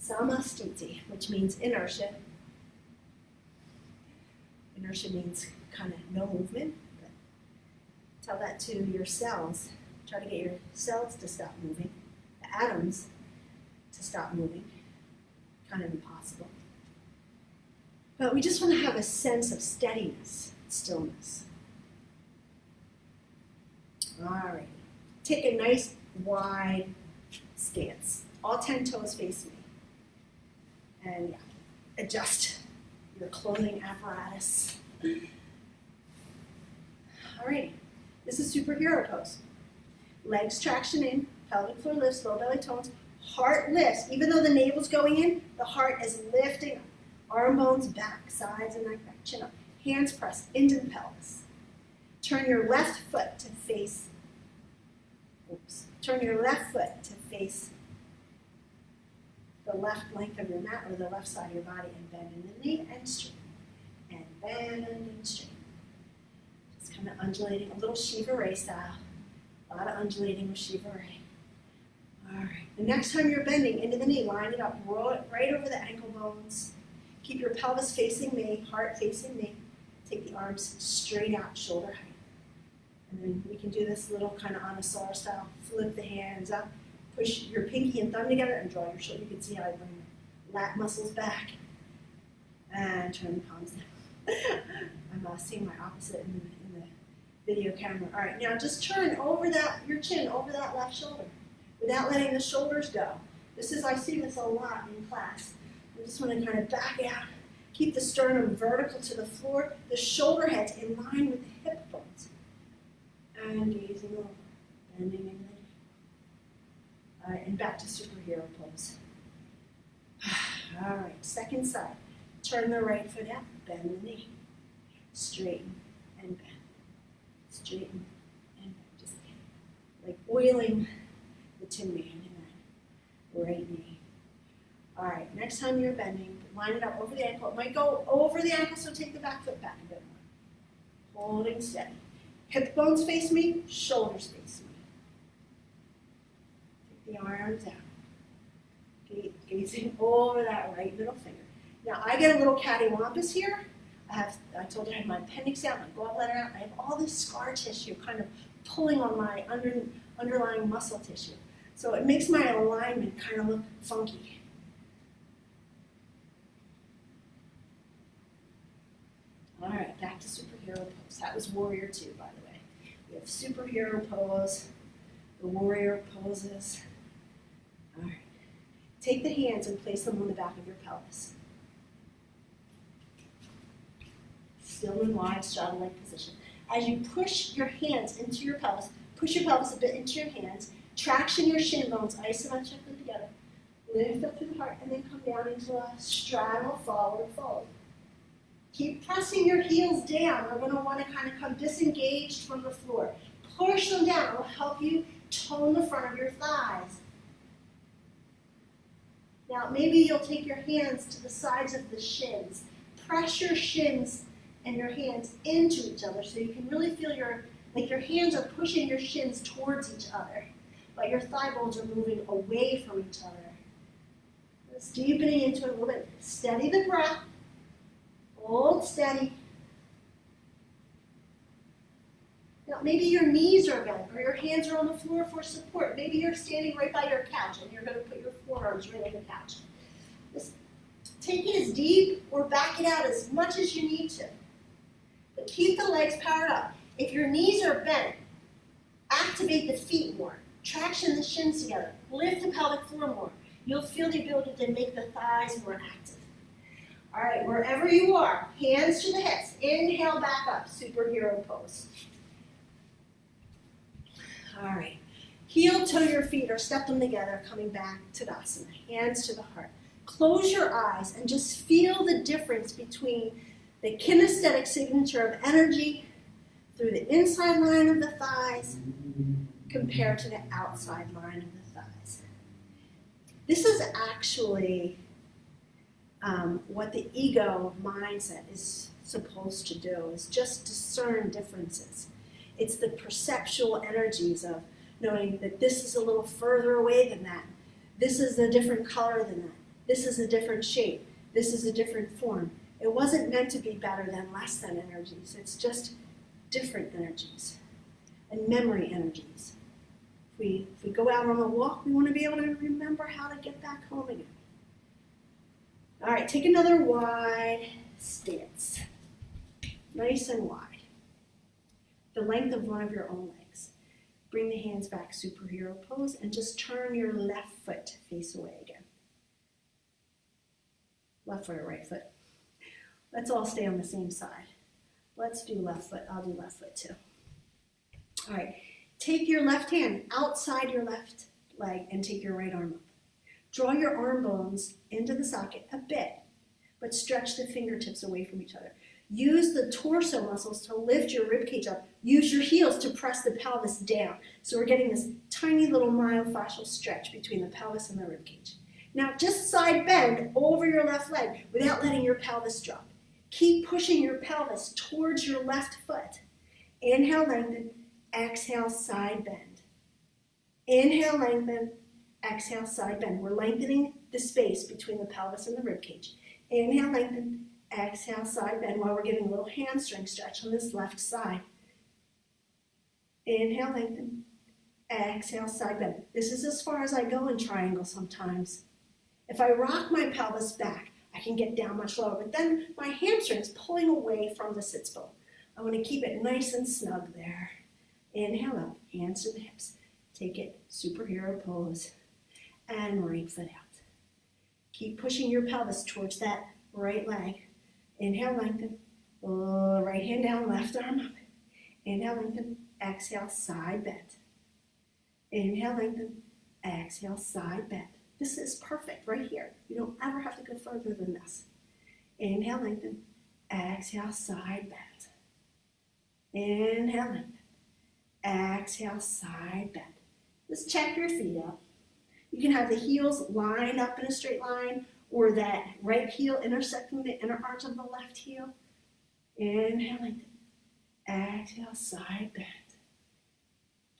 Samastiti, which means inertia. Inertia means kind of no movement. But tell that to your cells. Try to get your cells to stop moving, the atoms to stop moving. Kind of impossible. But we just want to have a sense of steadiness, stillness. All right. Take a nice wide stance. All 10 toes face me. And adjust your clothing apparatus. All right. This is superhero pose. Legs traction in, pelvic floor lifts, low belly tones, heart lifts. Even though the navel's going in, the heart is lifting up. Arm bones back, sides and neck back, chin up. Hands press into the pelvis. Turn your left foot to face, turn your left foot to face the left length of your mat or the left side of your body and bend in the knee and straighten. And bend and straighten. Just kind of undulating, a little Shiva Ray style. A lot of undulating with Shiva Ray. All right, the next time you're bending into the knee, line it up, roll it right over the ankle bones. Keep your pelvis facing me, heart facing me. Take the arms straight out, shoulder height. And then we can do this little kind of Anusara style. Flip the hands up, push your pinky and thumb together and draw your shoulder. You can see how I bring the lat muscles back. And turn the palms down. I'm seeing my opposite in the video camera. All right, now just turn over your chin over that left shoulder without letting the shoulders go. I see this a lot in class. I just want to kind of back out, keep the sternum vertical to the floor, the shoulder heads in line with the hip bones. And gazing over, bending in the knee. All right, and back to superhero pose. All right, second side. Turn the right foot out, bend the knee. Straighten and bend. Straighten and bend. Just like oiling the Tin Man in that right knee. All right, next time you're bending, line it up over the ankle. It might go over the ankle, so take the back foot back a bit more. Holding steady. Hip bones face me, shoulders face me. Take the arms out. Gazing over that right middle finger. Now, I get a little cattywampus here. I told you I had my appendix out, my gallbladder out. I have all this scar tissue kind of pulling on my underlying muscle tissue. So it makes my alignment kind of look funky. All right, back to superhero pose. That was warrior 2, by the way. We have superhero pose, the warrior poses. All right. Take the hands and place them on the back of your pelvis. Still in wide straddle-like position. As you push your hands into your pelvis, push your pelvis a bit into your hands, traction your shin bones isometrically together. Lift up through the heart and then come down into a straddle forward fold. Keep pressing your heels down. We're going to want to kind of come disengaged from the floor. Push them down. It will help you tone the front of your thighs. Now maybe you'll take your hands to the sides of the shins. Press your shins and your hands into each other so you can really feel your hands are pushing your shins towards each other, but your thigh bones are moving away from each other. Just deepening into it a little bit. Steady the breath. Hold steady. Now maybe your knees are bent or your hands are on the floor for support. Maybe you're standing right by your couch and you're going to put your forearms right on the couch. Just take it as deep or back it out as much as you need to. But keep the legs powered up. If your knees are bent, activate the feet more. Traction the shins together. Lift the pelvic floor more. You'll feel the ability to make the thighs more active. All right, wherever you are, hands to the hips. Inhale back up, superhero pose. All right, heel toe your feet or step them together, coming back to Tadasana. Hands to the heart. Close your eyes and just feel the difference between the kinesthetic signature of energy through the inside line of the thighs compared to the outside line of the thighs. This is actually what the ego mindset is supposed to do, is just discern differences. It's the perceptual energies of knowing that this is a little further away than that. This is a different color than that. This is a different shape. This is a different form. It wasn't meant to be better than, less than energies. It's just different energies and memory energies. If we go out on a walk, we want to be able to remember how to get back home again. All right, take another wide stance. Nice and wide. The length of one of your own legs. Bring the hands back, superhero pose, and just turn your left foot face away again. Left foot or right foot. Let's all stay on the same side. Let's do left foot. I'll do left foot too. All right, take your left hand outside your left leg and take your right arm up. Draw your arm bones into the socket a bit, but stretch the fingertips away from each other. Use the torso muscles to lift your ribcage up. Use your heels to press the pelvis down. So we're getting this tiny little myofascial stretch between the pelvis and the ribcage. Now just side bend over your left leg without letting your pelvis drop. Keep pushing your pelvis towards your left foot. Inhale, lengthen. Exhale, side bend. Inhale, lengthen. Exhale, side bend. We're lengthening the space between the pelvis and the ribcage. Inhale, lengthen. Exhale, side bend while we're getting a little hamstring stretch on this left side. Inhale, lengthen. Exhale, side bend. This is as far as I go in triangle sometimes. If I rock my pelvis back, I can get down much lower, but then my hamstring's pulling away from the sits bone. I want to keep it nice and snug there. Inhale up, hands to the hips. Take it, superhero pose, and right foot out. Keep pushing your pelvis towards that right leg. Inhale, lengthen. Right hand down, left arm up. Inhale, lengthen. Exhale, side bend. Inhale, lengthen. Exhale, side bend. This is perfect right here. You don't ever have to go further than this. Inhale, lengthen. Exhale, side bend. Inhale, lengthen. Exhale, side bend. Just check your feet out. You can have the heels lined up in a straight line or that right heel intersecting the inner arch of the left heel. Inhale, lengthen. Exhale, side bend.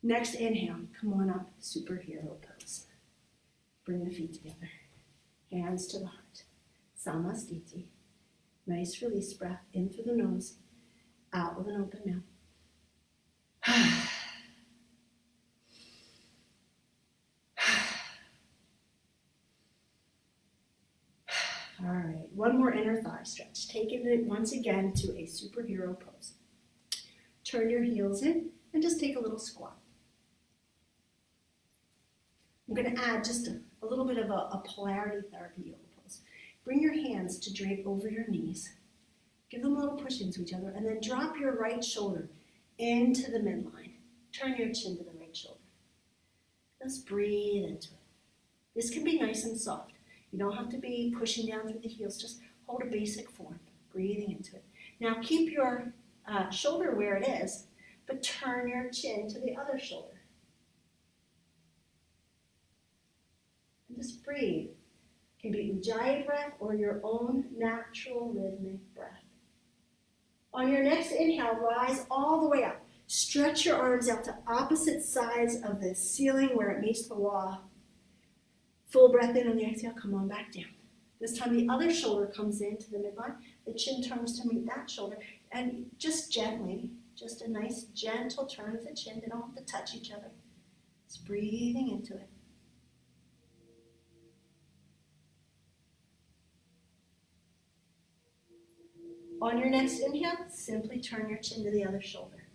Next inhale, come on up, superhero pose. Bring the feet together. Hands to the heart. Samastiti. Nice release breath in through the nose, out with an open mouth. All right, one more inner thigh stretch. Take it once again to a superhero pose. Turn your heels in and just take a little squat. I'm going to add just a little bit of a polarity therapy yoga pose. Bring your hands to drape over your knees. Give them a little push into each other, and then drop your right shoulder into the midline. Turn your chin to the right shoulder. Just breathe into it. This can be nice and soft. You don't have to be pushing down through the heels. Just hold a basic form, breathing into it. Now keep your shoulder where it is, but turn your chin to the other shoulder. And just breathe. It can be Ujjayi breath or your own natural rhythmic breath. On your next inhale, rise all the way up. Stretch your arms out to opposite sides of the ceiling where it meets the wall. Full breath in on the exhale, come on back down. This time the other shoulder comes into the midline. The chin turns to meet that shoulder. And just gently, just a nice gentle turn of the chin. They don't have to touch each other. Just breathing into it. On your next inhale, simply turn your chin to the other shoulder.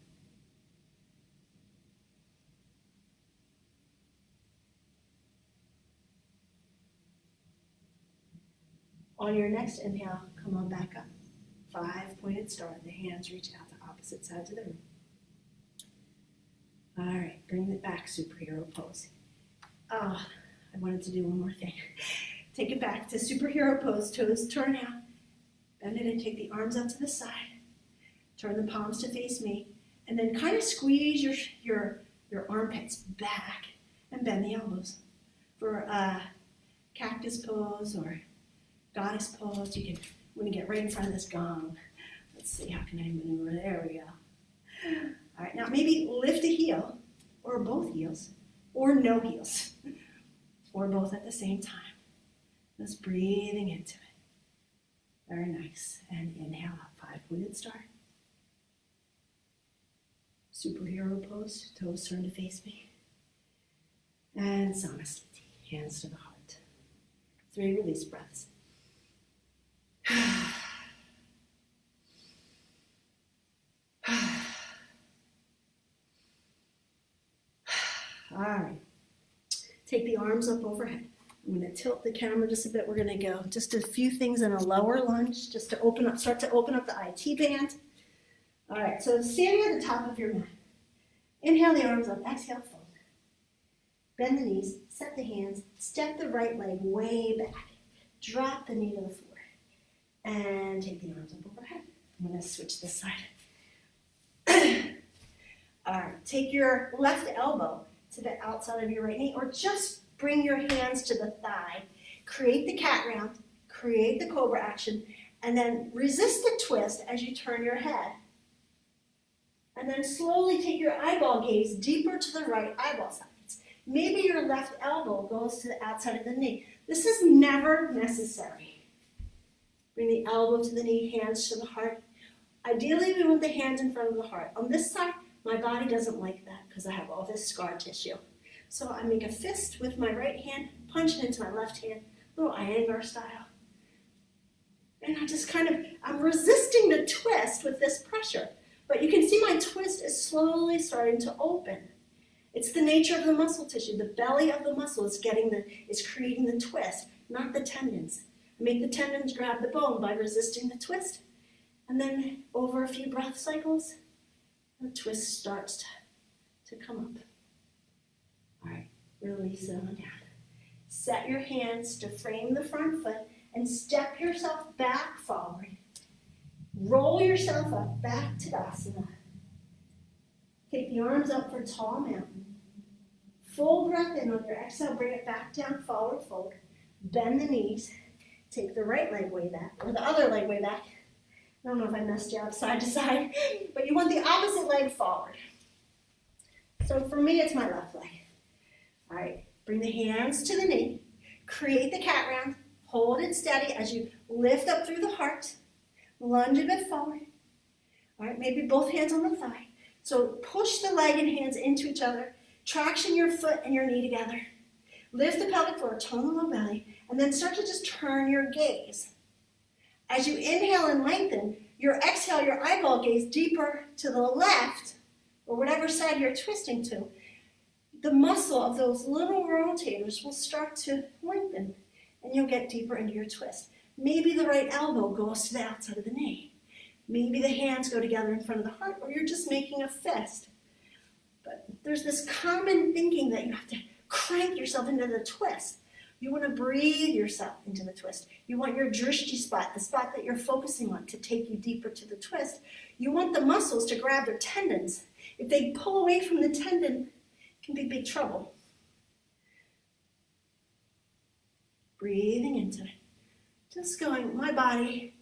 On your next inhale, come on back up. 5-pointed star. The hands reach out to opposite sides of the room. All right, bring it back, superhero pose. I wanted to do one more thing. Take it back to superhero pose. Toes turn out. Bend it and take the arms out to the side. Turn the palms to face me. And then kind of squeeze your armpits back and bend the elbows. For cactus pose or goddess pose, you can, when you get right in front of this gong. Let's see, how can I maneuver? There we go. All right, now maybe lift a heel, or both heels, or no heels, or both at the same time. Just breathing into it. Very nice. And inhale out, 5-pointed star. Superhero pose, toes turn to face me. And Samasthiti, hands to the heart. 3 release breaths. All right. Take the arms up overhead. I'm going to tilt the camera just a bit. We're going to go just a few things in a lower lunge just to open up, start to open up the IT band. All right, so standing at the top of your mat. Inhale the arms up, exhale, fold. Bend the knees, set the hands, step the right leg way back. Drop the knee to the floor. And take the arms up overhead. I'm going to switch this side. All right, take your left elbow to the outside of your right knee, or just bring your hands to the thigh. Create the cat round, create the cobra action, and then resist the twist as you turn your head. And then slowly take your eyeball gaze deeper to the right eyeball sockets. Maybe your left elbow goes to the outside of the knee. This is never necessary. Bring the elbow to the knee, hands to the heart. Ideally, we want the hands in front of the heart. On this side, my body doesn't like that because I have all this scar tissue. So I make a fist with my right hand, punch it into my left hand, little Iyengar style. And I'm resisting the twist with this pressure. But you can see my twist is slowly starting to open. It's the nature of the muscle tissue. The belly of the muscle is creating the twist, not the tendons. I make the tendons grab the bone by resisting the twist. And then over a few breath cycles, the twist starts to come up. All right, release it on down. Set your hands to frame the front foot and step yourself back forward. Roll yourself up, back to Tadasana. Take the arms up for tall mountain. Full breath in on your exhale, bring it back down, forward fold. Bend the knees. Take the right leg way back, or the other leg way back. I don't know if I messed you up side to side, but you want the opposite leg forward. So for me, it's my left leg. All right, bring the hands to the knee. Create the cat round. Hold it steady as you lift up through the heart. Lunge a bit forward. All right, maybe both hands on the thigh. So push the leg and hands into each other. Traction your foot and your knee together. Lift the pelvic floor, tone the low belly, and then start to just turn your gaze. As you inhale and lengthen, your exhale, your eyeball gaze deeper to the left, or whatever side you're twisting to. the muscle of those little rotators will start to lengthen and you'll get deeper into your twist. Maybe the right elbow goes to the outside of the knee. Maybe the hands go together in front of the heart, or you're just making a fist. But there's this common thinking that you have to crank yourself into the twist. You want to breathe yourself into the twist. You want your drishti spot, the spot that you're focusing on, to take you deeper to the twist. You want the muscles to grab their tendons. If they pull away from the tendon, it can be big trouble. Breathing into it. Just going, my body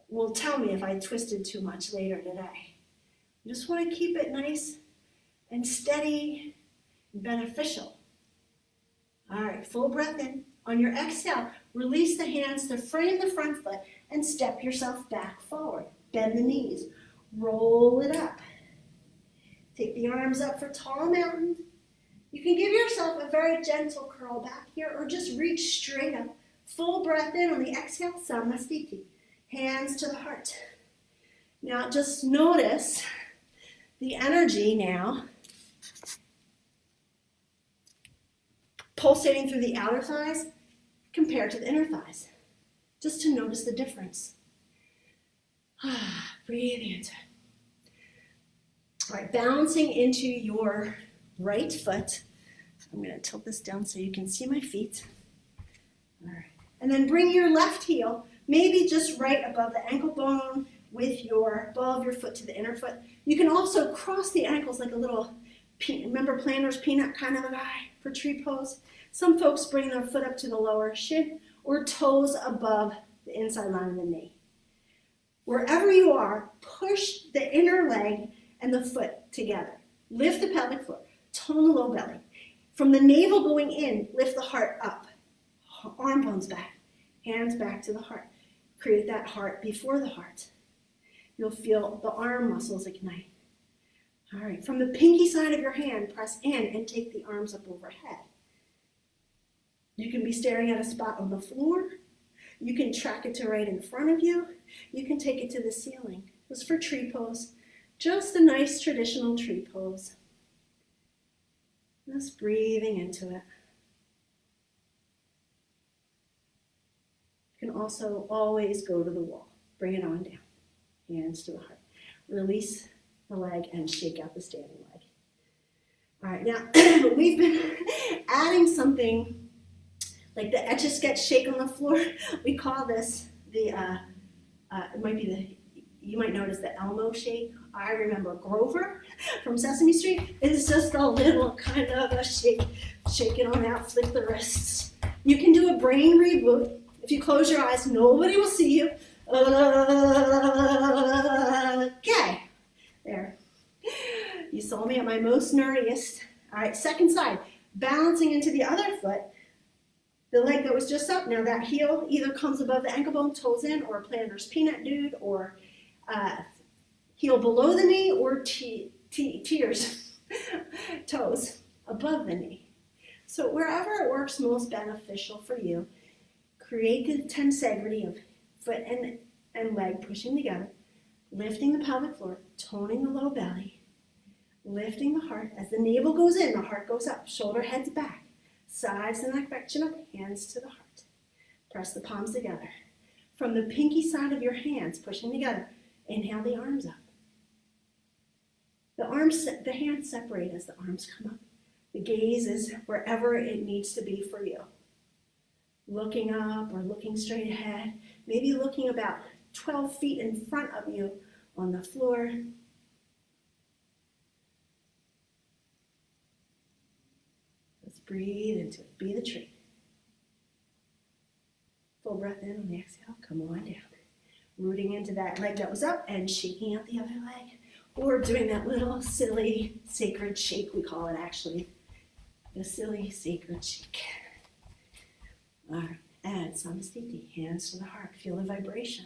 will tell me if I twisted too much later today. I just want to keep it nice and steady and beneficial. All right, full breath in. On your exhale, release the hands to frame the front foot and step yourself back forward. Bend the knees. Roll it up. Take the arms up for tall mountain. You can give yourself a very gentle curl back here or just reach straight up. Full breath in on the exhale, Samastiti. Hands to the heart. Now just notice the energy now pulsating through the outer thighs compared to the inner thighs. Just to notice the difference. Breathing into it. All right, balancing into your right foot. I'm going to tilt this down so you can see my feet. All right. And then bring your left heel, maybe just right above the ankle bone with your ball of your foot to the inner foot. You can also cross the ankles like a little, remember Planner's Peanut kind of a guy for tree pose? Some folks bring their foot up to the lower shin or toes above the inside line of the knee. Wherever you are, push the inner leg and the foot together. Lift the pelvic floor, tone the low belly. From the navel going in, lift the heart up. Arm bones back, hands back to the heart. Create that heart before the heart. You'll feel the arm muscles ignite. All right, from the pinky side of your hand, press in and take the arms up overhead. You can be staring at a spot on the floor. You can track it to right in front of you. You can take it to the ceiling. This is for tree pose. Just a nice traditional tree pose. Just breathing into it. You can also always go to the wall. Bring it on down. Hands to the heart. Release the leg and shake out the standing leg. All right, now we've been adding something like the Etch-a-Sketch shake on the floor. We call this it might be you might notice the Elmo shake. I remember Grover from Sesame Street. It's just a little kind of a shake. Shake it on out, flick the wrists. You can do a brain reboot. If you close your eyes, nobody will see you. Okay, there. You saw me at my most nerdiest. All right, second side. Balancing into the other foot. The leg that was just up, now that heel either comes above the ankle bone, toes in, or Planner's Peanut dude, or heel below the knee, or tears, toes above the knee. So wherever it works most beneficial for you, create the tensegrity of foot and leg pushing together, lifting the pelvic floor, toning the low belly, lifting the heart. As the navel goes in, the heart goes up, shoulder heads back, sides the neck back, chin up, hands to the heart. Press the palms together. From the pinky side of your hands, pushing together, inhale the arms up. The hands separate as the arms come up. The gaze is wherever it needs to be for you. Looking up or looking straight ahead, maybe looking about 12 feet in front of you on the floor. Let's breathe into it. Be the tree. Full breath in on the exhale. Come on down. Rooting into that leg that was up and shaking out the other leg. Or doing that little silly sacred shake, we call it actually. The silly sacred shake. All right, and Samastiti, hands to the heart. Feel the vibration.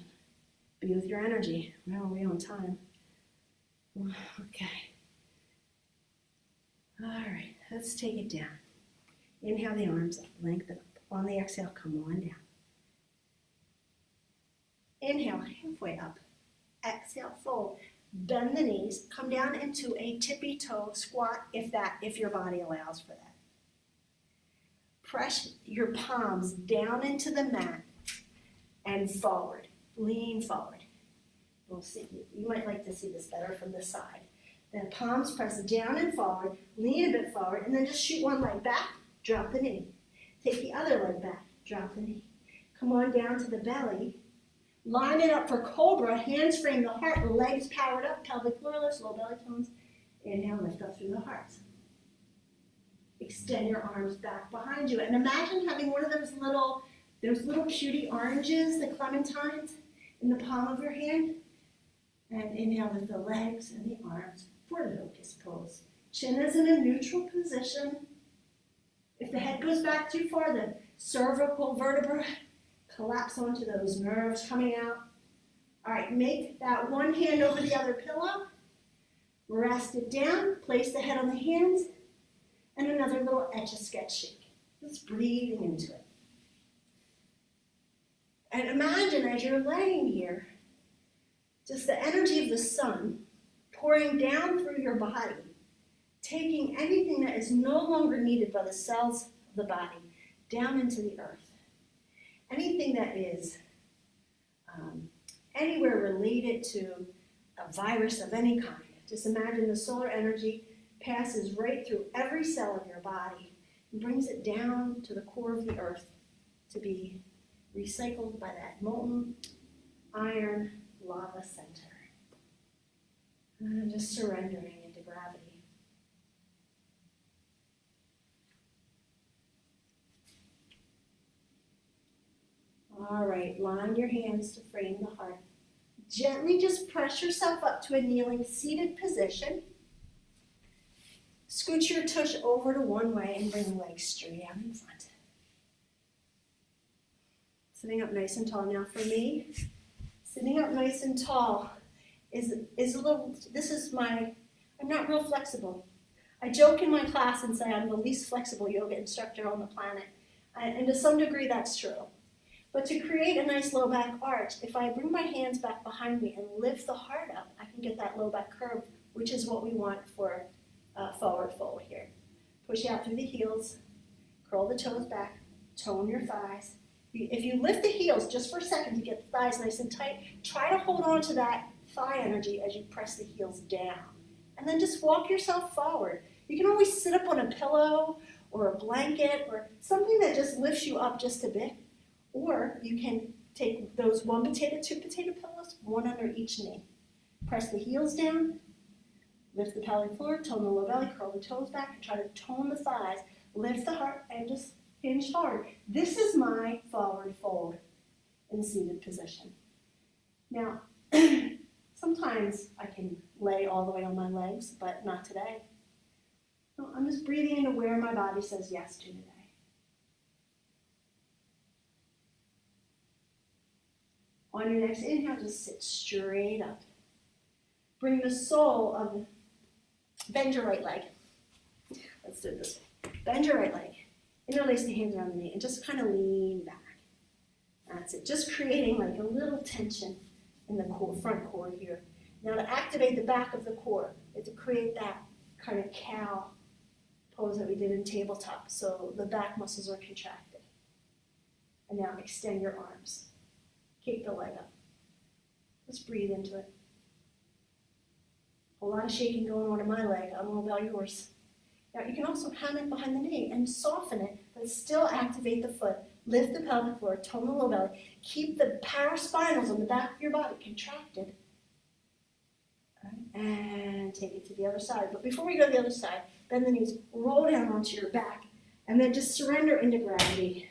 Be with your energy. Where are we on time? Okay. All right, let's take it down. Inhale the arms up, lengthen up. On the exhale, come on down. Inhale, halfway up. Exhale, fold. Bend the knees, come down into a tippy toe squat if your body allows for that. Press your palms down into the mat and forward. Lean forward. We'll see. You might like to see this better from the side. Then palms press down and forward, lean a bit forward, and then just shoot one leg back, drop the knee. Take the other leg back, drop the knee. Come on down to the belly. Line it up for cobra, hands frame the heart, legs powered up, pelvic floor lifts, low belly tones. Inhale, lift up through the heart. Extend your arms back behind you. And imagine having one of those little cutie oranges, the clementines, in the palm of your hand. And inhale with the legs and the arms for locust pose. Chin is in a neutral position. If the head goes back too far, the cervical vertebra collapse onto those nerves coming out. All right, make that one hand over the other pillow. Rest it down. Place the head on the hands. And another little Etch-a-Sketch shake. Just breathing into it. And imagine as you're laying here, just the energy of the sun pouring down through your body, taking anything that is no longer needed by the cells of the body down into the earth. Anything that is anywhere related to a virus of any kind. Just imagine the solar energy passes right through every cell of your body and brings it down to the core of the earth to be recycled by that molten iron lava center. And just surrendering into gravity. All right, line your hands to frame the heart. Gently just press yourself up to a kneeling seated position. Scoot your tush over to one way and bring the legs straight out in front. Sitting up nice and tall. Now for me, sitting up nice and tall is a little, I'm not real flexible. I joke in my class and say I'm the least flexible yoga instructor on the planet. And to some degree that's true. But to create a nice low back arch, if I bring my hands back behind me and lift the heart up, I can get that low back curve, which is what we want for forward fold here. Push out through the heels, curl the toes back, tone your thighs. If you lift the heels just for a second to get the thighs nice and tight, try to hold on to that thigh energy as you press the heels down. And then just walk yourself forward. You can always sit up on a pillow or a blanket or something that just lifts you up just a bit. Or you can take those 1 potato, 2 potato pillows, one under each knee. Press the heels down, lift the pelvic floor, tone the low belly, curl the toes back, and try to tone the thighs. Lift the heart and just hinge forward. This is my forward fold in seated position. Now, sometimes I can lay all the way on my legs, but not today. So I'm just breathing into where my body says yes to today. On your next inhale, just sit straight up. Bring the sole of, bend your right leg. Let's do it this way. Bend your right leg. Interlace the hands around the knee and just kind of lean back. That's it. Just creating like a little tension in the core, front core here. Now to activate the back of the core, to create that kind of cow pose that we did in tabletop, so the back muscles are contracted. And now extend your arms. Keep the leg up. Just breathe into it. A lot of shaking going on in my leg. I don't know about yours. Now you can also hammock behind the knee and soften it, but still activate the foot. Lift the pelvic floor, tone the low belly. Keep the paraspinals on the back of your body contracted. Right. And take it to the other side. But before we go to the other side, bend the knees, roll down onto your back, and then just surrender into gravity.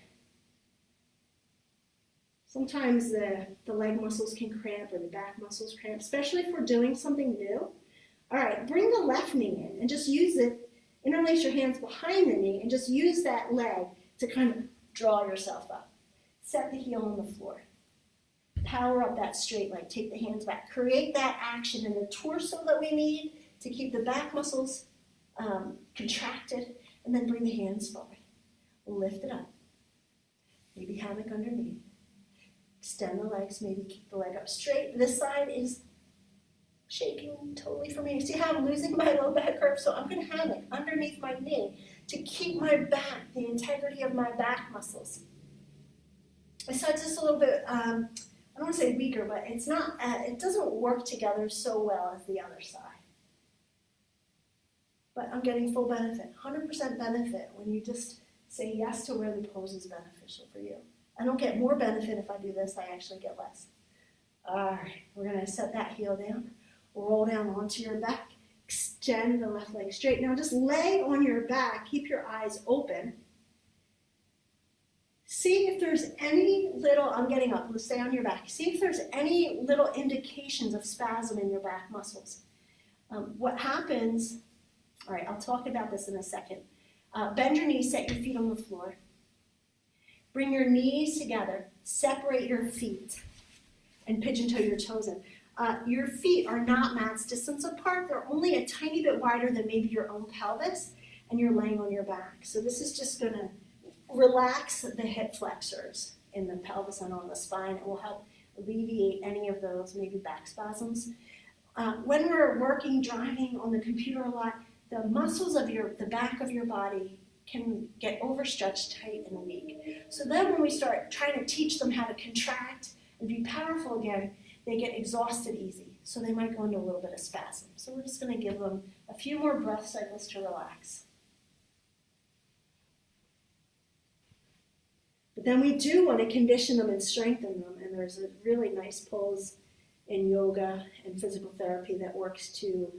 Sometimes the leg muscles can cramp or the back muscles cramp, especially if we're doing something new. All right, bring the left knee in and just use it. Interlace your hands behind the knee and just use that leg to kind of draw yourself up. Set the heel on the floor. Power up that straight leg. Take the hands back. Create that action in the torso that we need to keep the back muscles contracted, and then bring the hands forward. Lift it up. Maybe hammock underneath. Extend the legs, maybe keep the leg up straight. This side is shaking totally for me. See how I'm losing my low back curve? So I'm going to have it underneath my knee to keep my back, the integrity of my back muscles. So it's just a little bit, I don't want to say weaker, but it's not, it doesn't work together so well as the other side. But I'm getting full benefit, 100% benefit when you just say yes to where the pose is beneficial for you. I don't get more benefit if I do this, I actually get less. All right, we're gonna set that heel down, roll down onto your back, extend the left leg straight. Now just lay on your back, keep your eyes open. See if there's any little, I'm getting up, let's stay on your back. See if there's any little indications of spasm in your back muscles. What happens, all right, I'll talk about this in a second. Bend your knees, set your feet on the floor. Bring your knees together, separate your feet, and pigeon toe your toes in. Your feet are not mat's distance apart. They're only a tiny bit wider than maybe your own pelvis, and you're laying on your back. So this is just gonna relax the hip flexors in the pelvis and on the spine. It will help alleviate any of those maybe back spasms. When we're working, driving on the computer a lot, the muscles of the back of your body can get overstretched, tight, and weak. So then when we start trying to teach them how to contract and be powerful again, they get exhausted easy. So they might go into a little bit of spasm. So we're just gonna give them a few more breath cycles to relax. But then we do want to condition them and strengthen them, and there's a really nice pose in yoga and physical therapy that works to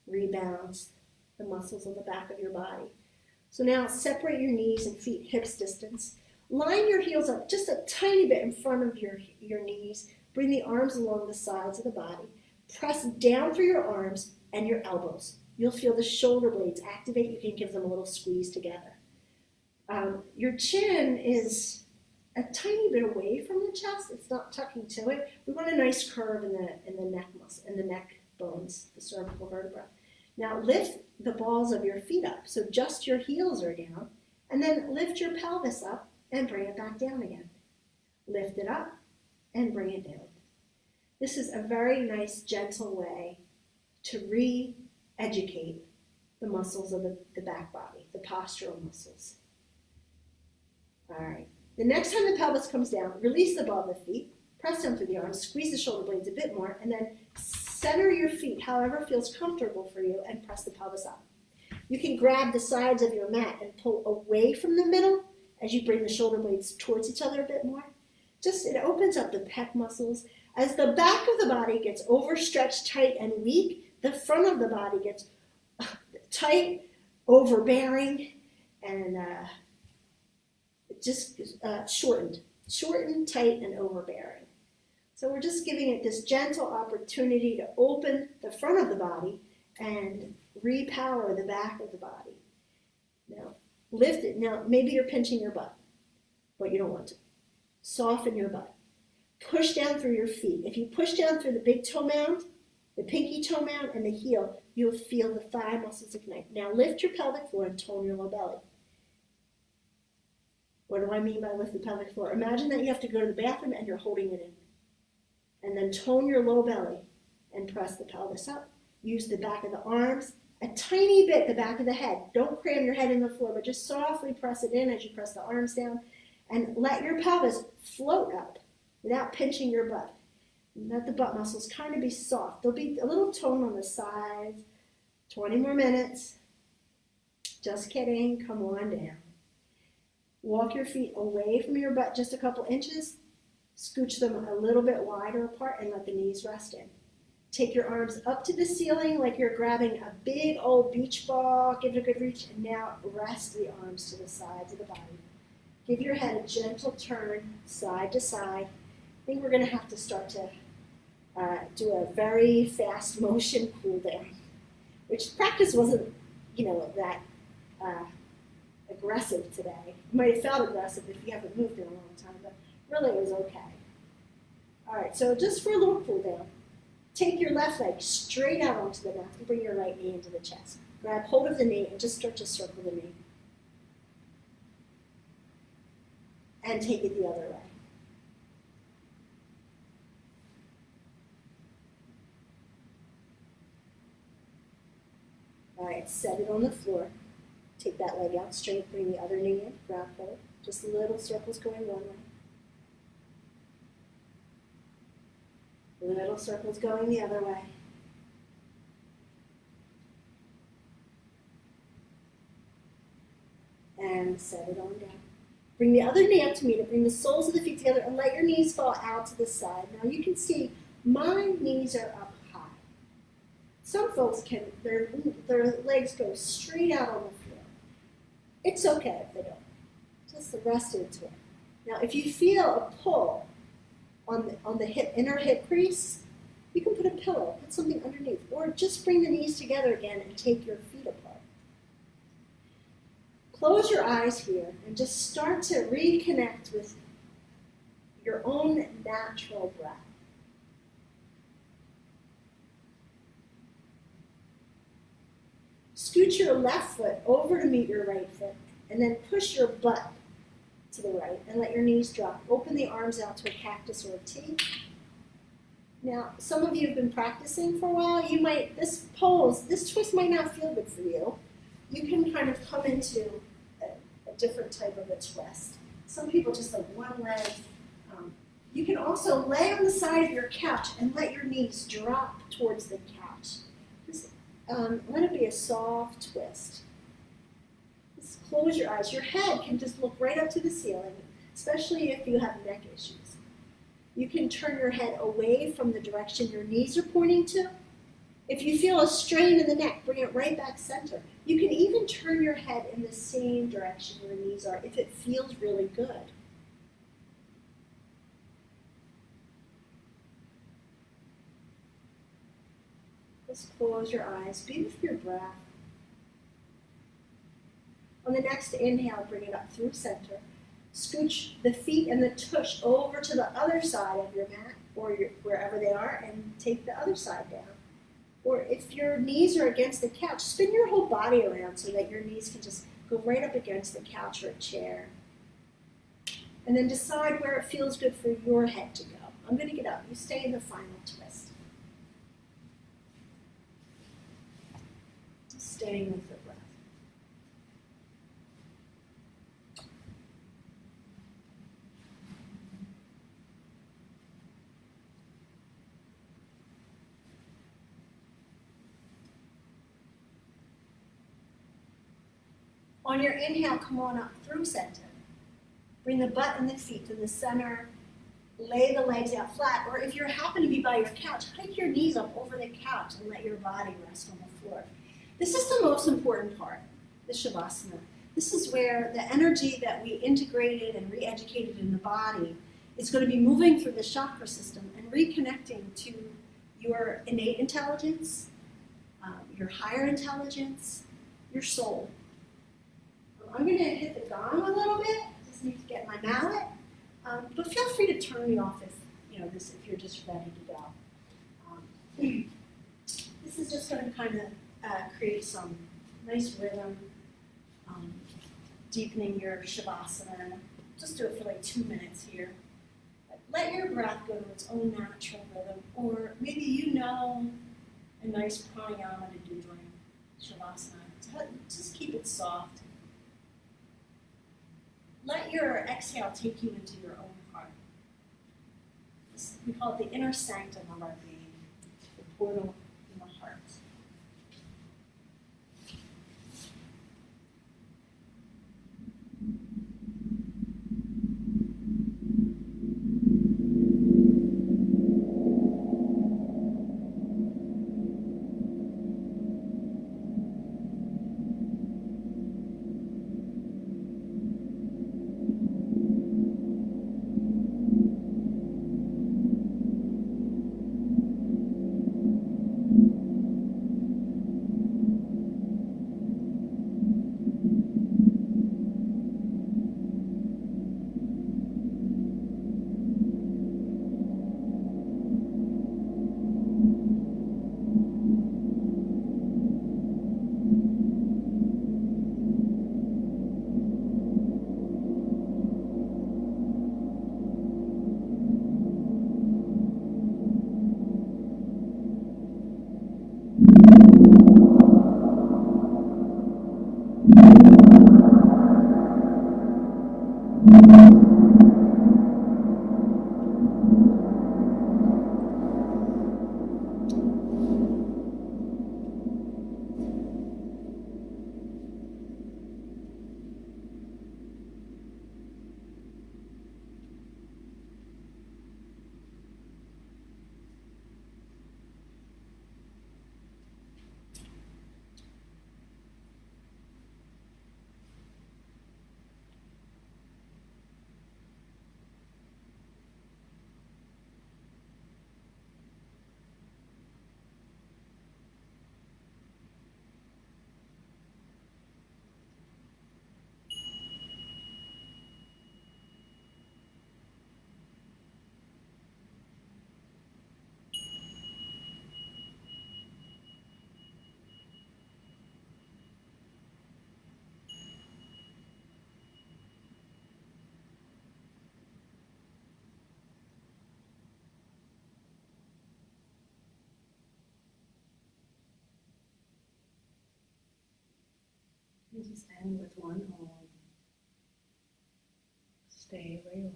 rebalance the muscles on the back of your body. So now separate your knees and feet hips distance. Line your heels up just a tiny bit in front of your knees. Bring the arms along the sides of the body. Press down through your arms and your elbows. You'll feel the shoulder blades activate. You can give them a little squeeze together. Your chin is a tiny bit away from the chest. It's not tucking to it. We want a nice curve in the neck muscle, in the neck bones, the cervical vertebra. Now lift the balls of your feet up, so just your heels are down, and then lift your pelvis up and bring it back down again. Lift it up and bring it down. This is a very nice, gentle way to re-educate the muscles of the back body, the postural muscles. All right. The next time the pelvis comes down, release the ball of the feet, press down through the arms, squeeze the shoulder blades a bit more, and then center your feet however feels comfortable for you and press the pelvis up. You can grab the sides of your mat and pull away from the middle as you bring the shoulder blades towards each other a bit more. It opens up the pec muscles. As the back of the body gets overstretched, tight, and weak, the front of the body gets tight, overbearing, and shortened, tight, and overbearing. So we're just giving it this gentle opportunity to open the front of the body and repower the back of the body. Now, lift it. Now, maybe you're pinching your butt, but you don't want to. Soften your butt. Push down through your feet. If you push down through the big toe mound, the pinky toe mound, and the heel, you'll feel the thigh muscles ignite. Now, lift your pelvic floor and tone your low belly. What do I mean by lift the pelvic floor? Imagine that you have to go to the bathroom and you're holding it in. And then tone your low belly and press the pelvis up. Use the back of the arms, a tiny bit the back of the head. Don't cram your head in the floor, but just softly press it in as you press the arms down. And let your pelvis float up without pinching your butt. And let the butt muscles kind of be soft. There'll be a little tone on the sides. 20 more minutes. Just kidding. Come on down. Walk your feet away from your butt just a couple inches. Scooch them a little bit wider apart and let the knees rest in. Take your arms up to the ceiling like you're grabbing a big old beach ball. Give it a good reach, and now rest the arms to the sides of the body. Give your head a gentle turn side to side. I think we're going to have to start to do a very fast motion cool down, which practice wasn't, that aggressive today. It might have felt aggressive if you haven't moved in a long time, but really it was okay. All right, so just for a little cool down, take your left leg straight out onto the mat and bring your right knee into the chest. Grab hold of the knee and just start to circle the knee. And take it the other way. All right, set it on the floor. Take that leg out straight, bring the other knee in, grab hold. Just little circles going one way. Little circles going the other way. And set it on down. Bring the other knee up to meet it. Bring the soles of the feet together and let your knees fall out to the side. Now you can see my knees are up high. Some folks can, their legs go straight out on the floor. It's okay if they don't. Just rest into it. Now if you feel a pull on the hip, inner hip crease, you can put a pillow, put something underneath, or just bring the knees together again and take your feet apart. Close your eyes here and just start to reconnect with your own natural breath. Scoot your left foot over to meet your right foot and then push your butt to the right and let your knees drop. Open the arms out to a cactus or a T. Now, some of you have been practicing for a while. You might, this twist might not feel good for you. You can kind of come into a different type of a twist. Some people just like one leg. You can also lay on the side of your couch and let your knees drop towards the couch. Let it be a soft twist. Just close your eyes. Your head can just look right up to the ceiling, especially if you have neck issues. You can turn your head away from the direction your knees are pointing to. If you feel a strain in the neck, bring it right back center. You can even turn your head in the same direction your knees are if it feels really good. Just close your eyes. Be with your breath. On the next inhale, bring it up through center. Scooch the feet and the tush over to the other side of your mat or wherever they are and take the other side down. Or if your knees are against the couch, spin your whole body around so that your knees can just go right up against the couch or a chair. And then decide where it feels good for your head to go. I'm going to get up. You stay in the final twist. Staying with the breath. On your inhale, come on up through center. Bring the butt and the feet to the center. Lay the legs out flat, or if you happen to be by your couch, hike your knees up over the couch and let your body rest on the floor. This is the most important part, the Shavasana. This is where the energy that we integrated and re-educated in the body is going to be moving through the chakra system and reconnecting to your innate intelligence, your higher intelligence, your soul. I'm going to hit the gong a little bit. Just need to get my mallet. But feel free to turn me off if you're just ready to go. This is just going to kind of create some nice rhythm, deepening your Shavasana. Just do it for like 2 minutes here. Let your breath go to its own natural rhythm, or maybe you know a nice pranayama to do during Shavasana. Just keep it soft. Let your exhale take you into your own heart. We call it the inner sanctum of our being, the portal in the heart. And just end with one Om. Stay where you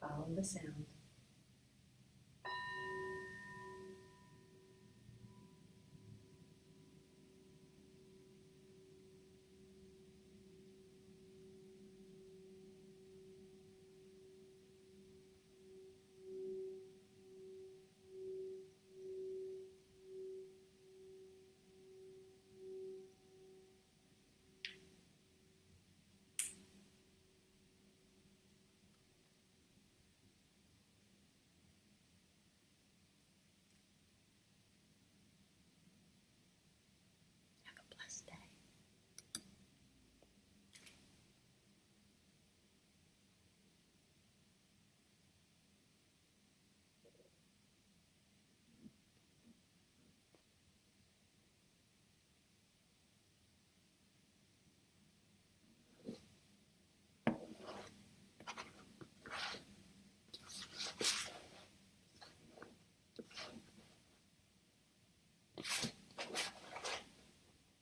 are. Follow the sound.